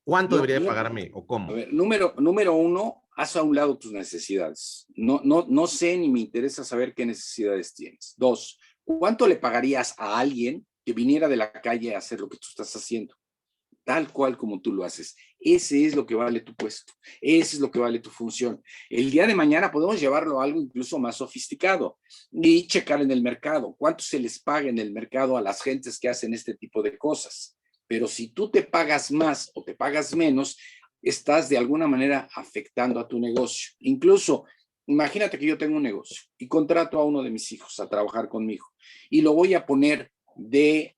¿Cuánto Yo, debería yo, pagarme o a cómo? ver, número uno, haz a un lado tus necesidades. No sé ni me interesa saber qué necesidades tienes. Dos, ¿cuánto le pagarías a alguien que viniera de la calle a hacer lo que tú estás haciendo? Tal cual como tú lo haces. Ese es lo que vale tu puesto. Ese es lo que vale tu función. El día de mañana podemos llevarlo a algo incluso más sofisticado y checar en el mercado. ¿Cuánto se les paga en el mercado a las gentes que hacen este tipo de cosas? Pero si tú te pagas más o te pagas menos, estás de alguna manera afectando a tu negocio. Incluso, imagínate que yo tengo un negocio y contrato a uno de mis hijos a trabajar conmigo y lo voy a poner de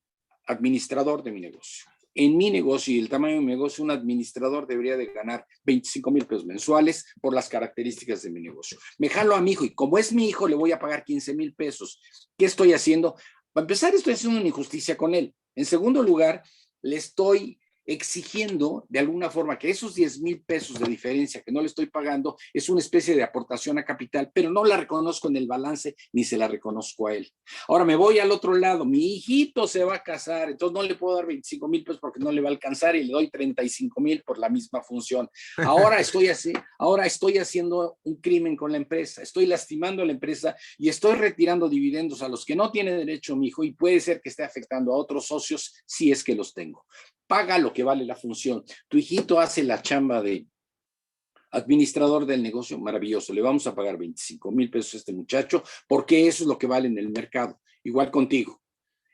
administrador de mi negocio. En mi negocio y el tamaño de mi negocio, un administrador debería de ganar 25,000 pesos mensuales por las características de mi negocio. Me jalo a mi hijo y como es mi hijo, le voy a pagar 15,000 pesos. ¿Qué estoy haciendo? Para empezar, estoy haciendo una injusticia con él. En segundo lugar, le estoy exigiendo de alguna forma que esos 10,000 pesos de diferencia que no le estoy pagando es una especie de aportación a capital, pero no la reconozco en el balance ni se la reconozco a él. Ahora me voy al otro lado, mi hijito se va a casar, entonces no le puedo dar 25,000 pesos porque no le va a alcanzar y le doy 35,000 por la misma función. Ahora estoy haciendo un crimen con la empresa, estoy lastimando a la empresa y estoy retirando dividendos a los que no tiene derecho mi hijo y puede ser que esté afectando a otros socios si es que los tengo. Paga lo que vale la función. Tu hijito hace la chamba de administrador del negocio, maravilloso. Le vamos a pagar 25,000 pesos a este muchacho porque eso es lo que vale en el mercado. Igual contigo.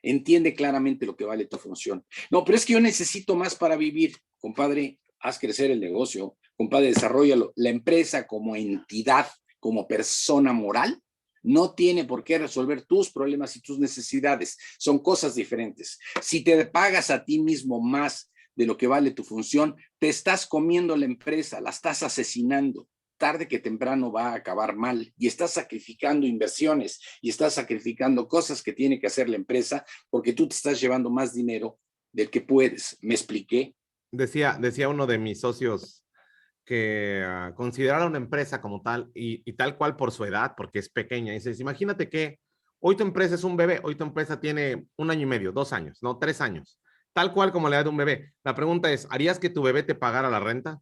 Entiende claramente lo que vale tu función. No, pero es que yo necesito más para vivir. Compadre, haz crecer el negocio. Compadre, desarrollalo. La empresa como entidad, como persona moral, no tiene por qué resolver tus problemas y tus necesidades. Son cosas diferentes. Si te pagas a ti mismo más de lo que vale tu función, te estás comiendo la empresa, la estás asesinando. Tarde que temprano va a acabar mal y estás sacrificando inversiones y estás sacrificando cosas que tiene que hacer la empresa porque tú te estás llevando más dinero del que puedes. ¿Me expliqué? Decía uno de mis socios que considerara una empresa como tal y tal cual por su edad, porque es pequeña. Y dices, imagínate que hoy tu empresa es un bebé, hoy tu empresa tiene 1 año y medio, 2 años, no, 3 años, tal cual como la edad de un bebé. La pregunta es, ¿harías que tu bebé te pagara la renta?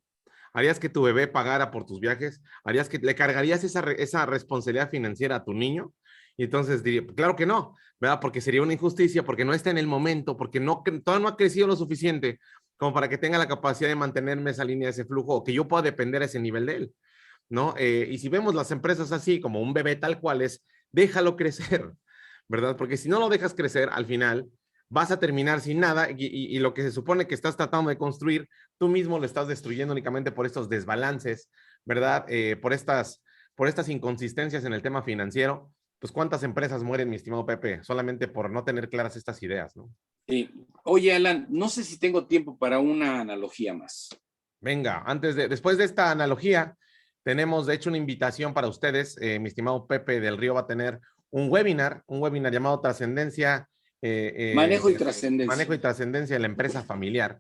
¿Harías que tu bebé pagara por tus viajes? ¿Harías que le cargarías esa responsabilidad financiera a tu niño? Y entonces diría, claro que no, ¿verdad? Porque sería una injusticia, porque no está en el momento, porque no, todavía no ha crecido lo suficiente como para que tenga la capacidad de mantenerme esa línea, ese flujo, o que yo pueda depender a ese nivel de él, ¿no? Y si vemos las empresas así, como un bebé tal cual es, déjalo crecer, ¿verdad? Porque si no lo dejas crecer, al final vas a terminar sin nada y lo que se supone que estás tratando de construir, tú mismo lo estás destruyendo únicamente por estos desbalances, ¿verdad? Por estas inconsistencias en el tema financiero. Pues cuántas empresas mueren, mi estimado Pepe, solamente por no tener claras estas ideas, ¿no? Oye, Alan, no sé si tengo tiempo para una analogía más. Venga, después de esta analogía, tenemos de hecho una invitación para ustedes. Mi estimado Pepe del Río va a tener un webinar llamado Trascendencia, Manejo y trascendencia. Manejo y Trascendencia de la Empresa Familiar,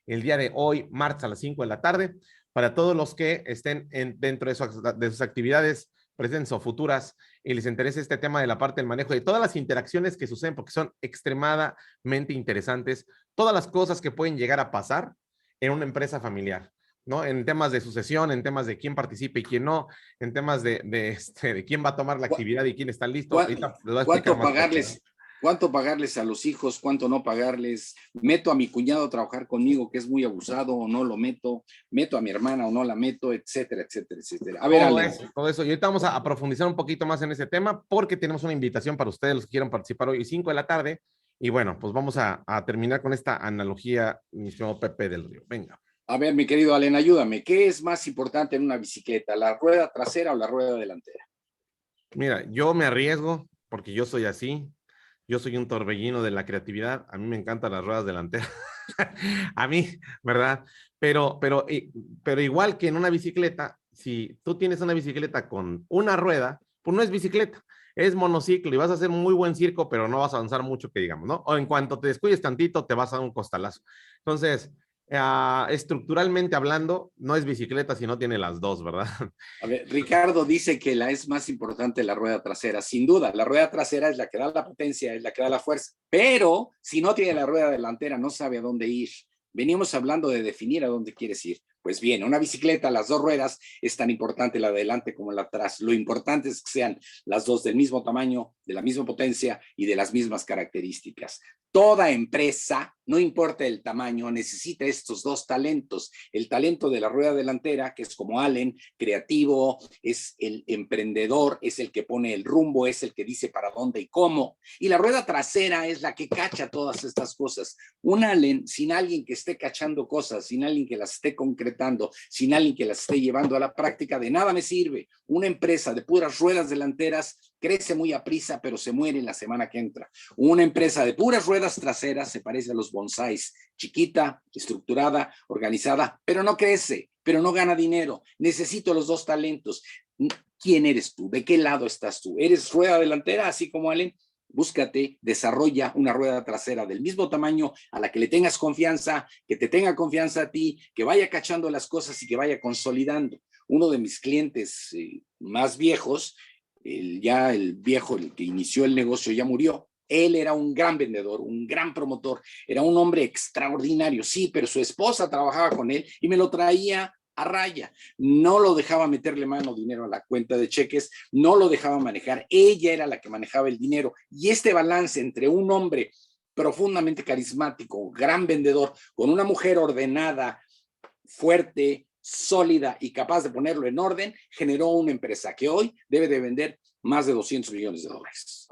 el día de hoy, martes a las 5 de la tarde, para todos los que estén dentro de sus actividades presentes o futuras y les interese este tema de la parte del manejo de todas las interacciones que suceden, porque son extremadamente interesantes, todas las cosas que pueden llegar a pasar en una empresa familiar, ¿no? En temas de sucesión, en temas de quién participa y quién no, en temas de quién va a tomar la actividad y quién está listo. Ahorita les voy a explicar ¿Cuánto más. pagarles? ¿Cuánto pagarles a los hijos? ¿Cuánto no pagarles? ¿Meto a mi cuñado a trabajar conmigo que es muy abusado o no lo meto? ¿Meto a mi hermana o no la meto? Etcétera, etcétera, etcétera. A ver, Ale. Todo eso. Y ahorita vamos a profundizar un poquito más en ese tema porque tenemos una invitación para ustedes, los que quieran participar hoy, 5 de la tarde. Y bueno, pues vamos a terminar con esta analogía, mi estimado Pepe del Río. Venga. A ver, mi querido Alen, ayúdame. ¿Qué es más importante en una bicicleta, la rueda trasera o la rueda delantera? Mira, yo me arriesgo porque yo soy así. Yo soy un torbellino de la creatividad. A mí me encantan las ruedas delanteras. A mí, ¿verdad? Pero igual que en una bicicleta, si tú tienes una bicicleta con una rueda, pues no es bicicleta, es monociclo y vas a hacer muy buen circo, pero no vas a avanzar mucho, que digamos, ¿no? O en cuanto te descuides tantito, te vas a dar un costalazo. Entonces, estructuralmente hablando, no es bicicleta si no tiene las dos, ¿verdad? A ver, Ricardo dice que la es más importante la rueda trasera. Sin duda, la rueda trasera es la que da la potencia, es la que da la fuerza. Pero si no tiene la rueda delantera, no sabe a dónde ir. Venimos hablando de definir a dónde quieres ir. Pues bien, una bicicleta, las dos ruedas, es tan importante la de adelante como la de atrás. Lo importante es que sean las dos del mismo tamaño, de la misma potencia y de las mismas características. Toda empresa, no importa el tamaño, necesita estos dos talentos. El talento de la rueda delantera, que es como Allen, creativo, es el emprendedor, es el que pone el rumbo, es el que dice para dónde y cómo. Y la rueda trasera es la que cacha todas estas cosas. Un Allen, sin alguien que esté cachando cosas, sin alguien que las esté concretando, sin alguien que las esté llevando a la práctica, de nada me sirve. Una empresa de puras ruedas delanteras crece muy a prisa, pero se muere en la semana que entra. Una empresa de puras ruedas traseras se parece a los bonsáis, chiquita, estructurada, organizada, pero no crece, pero no gana dinero. Necesito los dos talentos. ¿Quién eres tú? ¿De qué lado estás tú? ¿Eres rueda delantera, así como Allen? Búscate, desarrolla una rueda trasera del mismo tamaño a la que le tengas confianza, que te tenga confianza a ti, que vaya cachando las cosas y que vaya consolidando. Uno de mis clientes más viejos, el viejo, el que inició el negocio, ya murió. Él era un gran vendedor, un gran promotor, era un hombre extraordinario, sí, pero su esposa trabajaba con él y me lo traía a raya. No lo dejaba meterle mano dinero a la cuenta de cheques, no lo dejaba manejar, ella era la que manejaba el dinero. Y este balance entre un hombre profundamente carismático, gran vendedor, con una mujer ordenada, fuerte, sólida y capaz de ponerlo en orden, generó una empresa que hoy debe de vender más de $200 millones.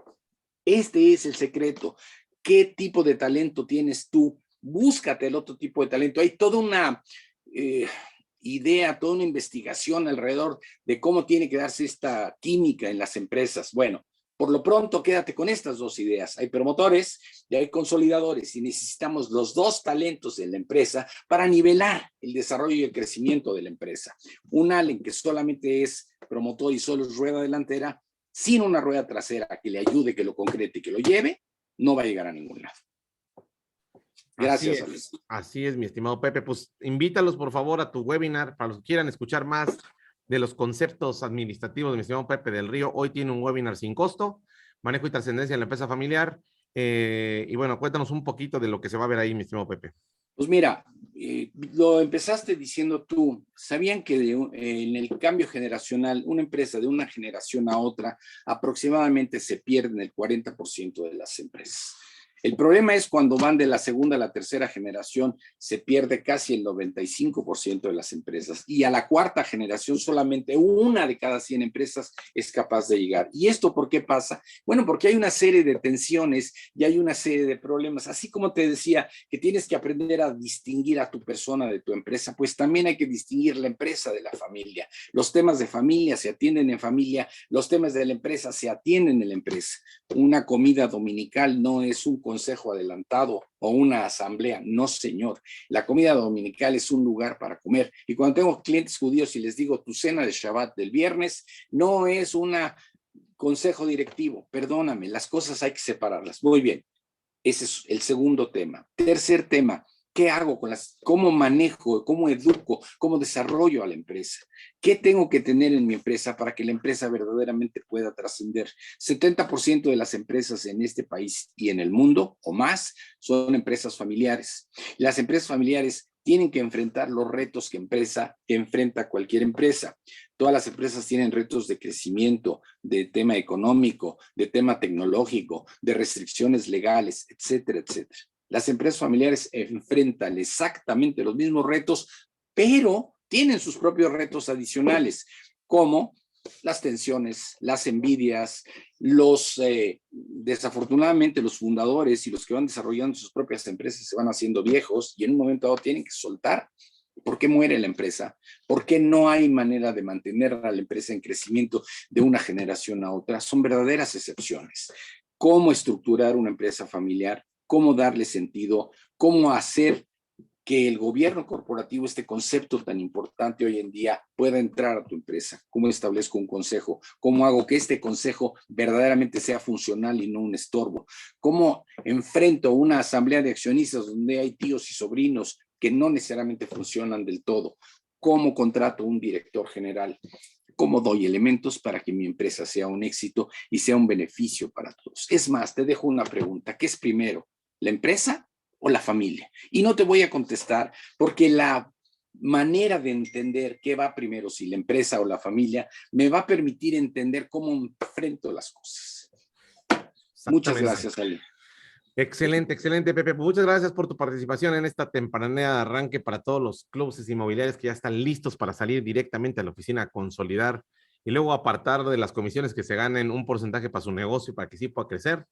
Este es el secreto. ¿Qué tipo de talento tienes tú? Búscate el otro tipo de talento. Hay toda una idea, toda una investigación alrededor de cómo tiene que darse esta química en las empresas. Bueno, por lo pronto quédate con estas dos ideas. Hay promotores y hay consolidadores y necesitamos los dos talentos de la empresa para nivelar el desarrollo y el crecimiento de la empresa. Un Allen que solamente es promotor y solo es rueda delantera, sin una rueda trasera que le ayude, que lo concrete y que lo lleve, no va a llegar a ningún lado. Gracias, Alex. Así es, mi estimado Pepe. Pues invítalos, por favor, a tu webinar para los que quieran escuchar más de los conceptos administrativos de mi estimado Pepe del Río. Hoy tiene un webinar sin costo, manejo y trascendencia en la empresa familiar. Y bueno, cuéntanos un poquito de lo que se va a ver ahí, mi estimado Pepe. Pues mira, lo empezaste diciendo tú. ¿Sabían que en el cambio generacional, una empresa de una generación a otra, aproximadamente se pierden el 40% de las empresas? El problema es cuando van de la segunda a la tercera generación, se pierde casi el 95% de las empresas. Y a la cuarta generación, solamente una de cada 100 empresas es capaz de llegar. ¿Y esto por qué pasa? Bueno, porque hay una serie de tensiones y hay una serie de problemas. Así como te decía que tienes que aprender a distinguir a tu persona de tu empresa, pues también hay que distinguir la empresa de la familia. Los temas de familia se atienden en familia, los temas de la empresa se atienden en la empresa. Una comida dominical no es un consejo adelantado o una asamblea, no señor. La comida dominical es un lugar para comer. Y cuando tengo clientes judíos y les digo tu cena de Shabbat del viernes, no es un consejo directivo, perdóname, las cosas hay que separarlas. Muy bien, ese es el segundo tema. Tercer tema, ¿Qué hago con cómo manejo, cómo educo, cómo desarrollo a la empresa? ¿Qué tengo que tener en mi empresa para que la empresa verdaderamente pueda trascender? 70% de las empresas en este país y en el mundo o más son empresas familiares. Las empresas familiares tienen que enfrentar los retos que enfrenta cualquier empresa. Todas las empresas tienen retos de crecimiento, de tema económico, de tema tecnológico, de restricciones legales, etcétera, etcétera. Las empresas familiares enfrentan exactamente los mismos retos, pero tienen sus propios retos adicionales, como las tensiones, las envidias, desafortunadamente los fundadores y los que van desarrollando sus propias empresas se van haciendo viejos y en un momento dado tienen que soltar. ¿Por qué muere la empresa? ¿Por qué no hay manera de mantener a la empresa en crecimiento de una generación a otra? Son verdaderas excepciones. ¿Cómo estructurar una empresa familiar? ¿Cómo darle sentido? ¿Cómo hacer que el gobierno corporativo, este concepto tan importante hoy en día, pueda entrar a tu empresa? ¿Cómo establezco un consejo? ¿Cómo hago que este consejo verdaderamente sea funcional y no un estorbo? ¿Cómo enfrento una asamblea de accionistas donde hay tíos y sobrinos que no necesariamente funcionan del todo? ¿Cómo contrato un director general? ¿Cómo doy elementos para que mi empresa sea un éxito y sea un beneficio para todos? Es más, te dejo una pregunta. ¿Qué es primero, la empresa o la familia? Y no te voy a contestar porque la manera de entender qué va primero, si la empresa o la familia, me va a permitir entender cómo enfrento las cosas. Muchas gracias, Ale. Excelente, excelente, Pepe. Muchas gracias por tu participación en esta tempranera de arranque para todos los clubes inmobiliarios que ya están listos para salir directamente a la oficina a consolidar y luego apartar de las comisiones que se ganen un porcentaje para su negocio para que sí pueda crecer.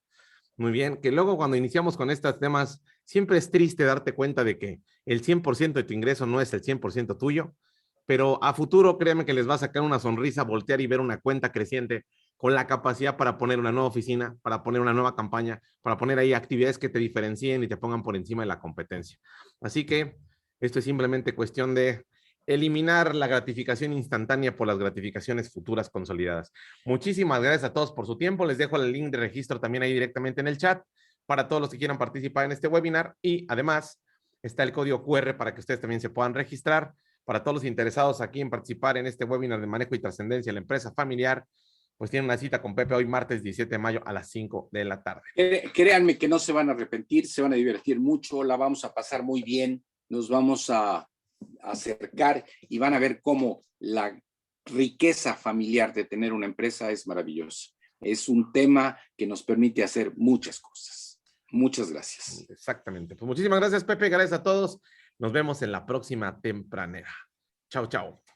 Muy bien, que luego cuando iniciamos con estos temas, siempre es triste darte cuenta de que el 100% de tu ingreso no es el 100% tuyo, pero a futuro créeme que les va a sacar una sonrisa, voltear y ver una cuenta creciente con la capacidad para poner una nueva oficina, para poner una nueva campaña, para poner ahí actividades que te diferencien y te pongan por encima de la competencia. Así que esto es simplemente cuestión de eliminar la gratificación instantánea por las gratificaciones futuras consolidadas. Muchísimas gracias a todos por su tiempo. Les dejo el link de registro también ahí directamente en el chat para todos los que quieran participar en este webinar y además está el código QR para que ustedes también se puedan registrar. Para todos los interesados aquí en participar en este webinar de manejo y trascendencia de la empresa familiar, pues tienen una cita con Pepe hoy martes 17 de mayo a las 5 de la tarde. Créanme que no se van a arrepentir, se van a divertir mucho, la vamos a pasar muy bien, nos vamos a acercar y van a ver cómo la riqueza familiar de tener una empresa es maravillosa. Es un tema que nos permite hacer muchas cosas. Muchas gracias. Exactamente. Pues muchísimas gracias, Pepe. Gracias a todos. Nos vemos en la próxima tempranera. Chao, chao.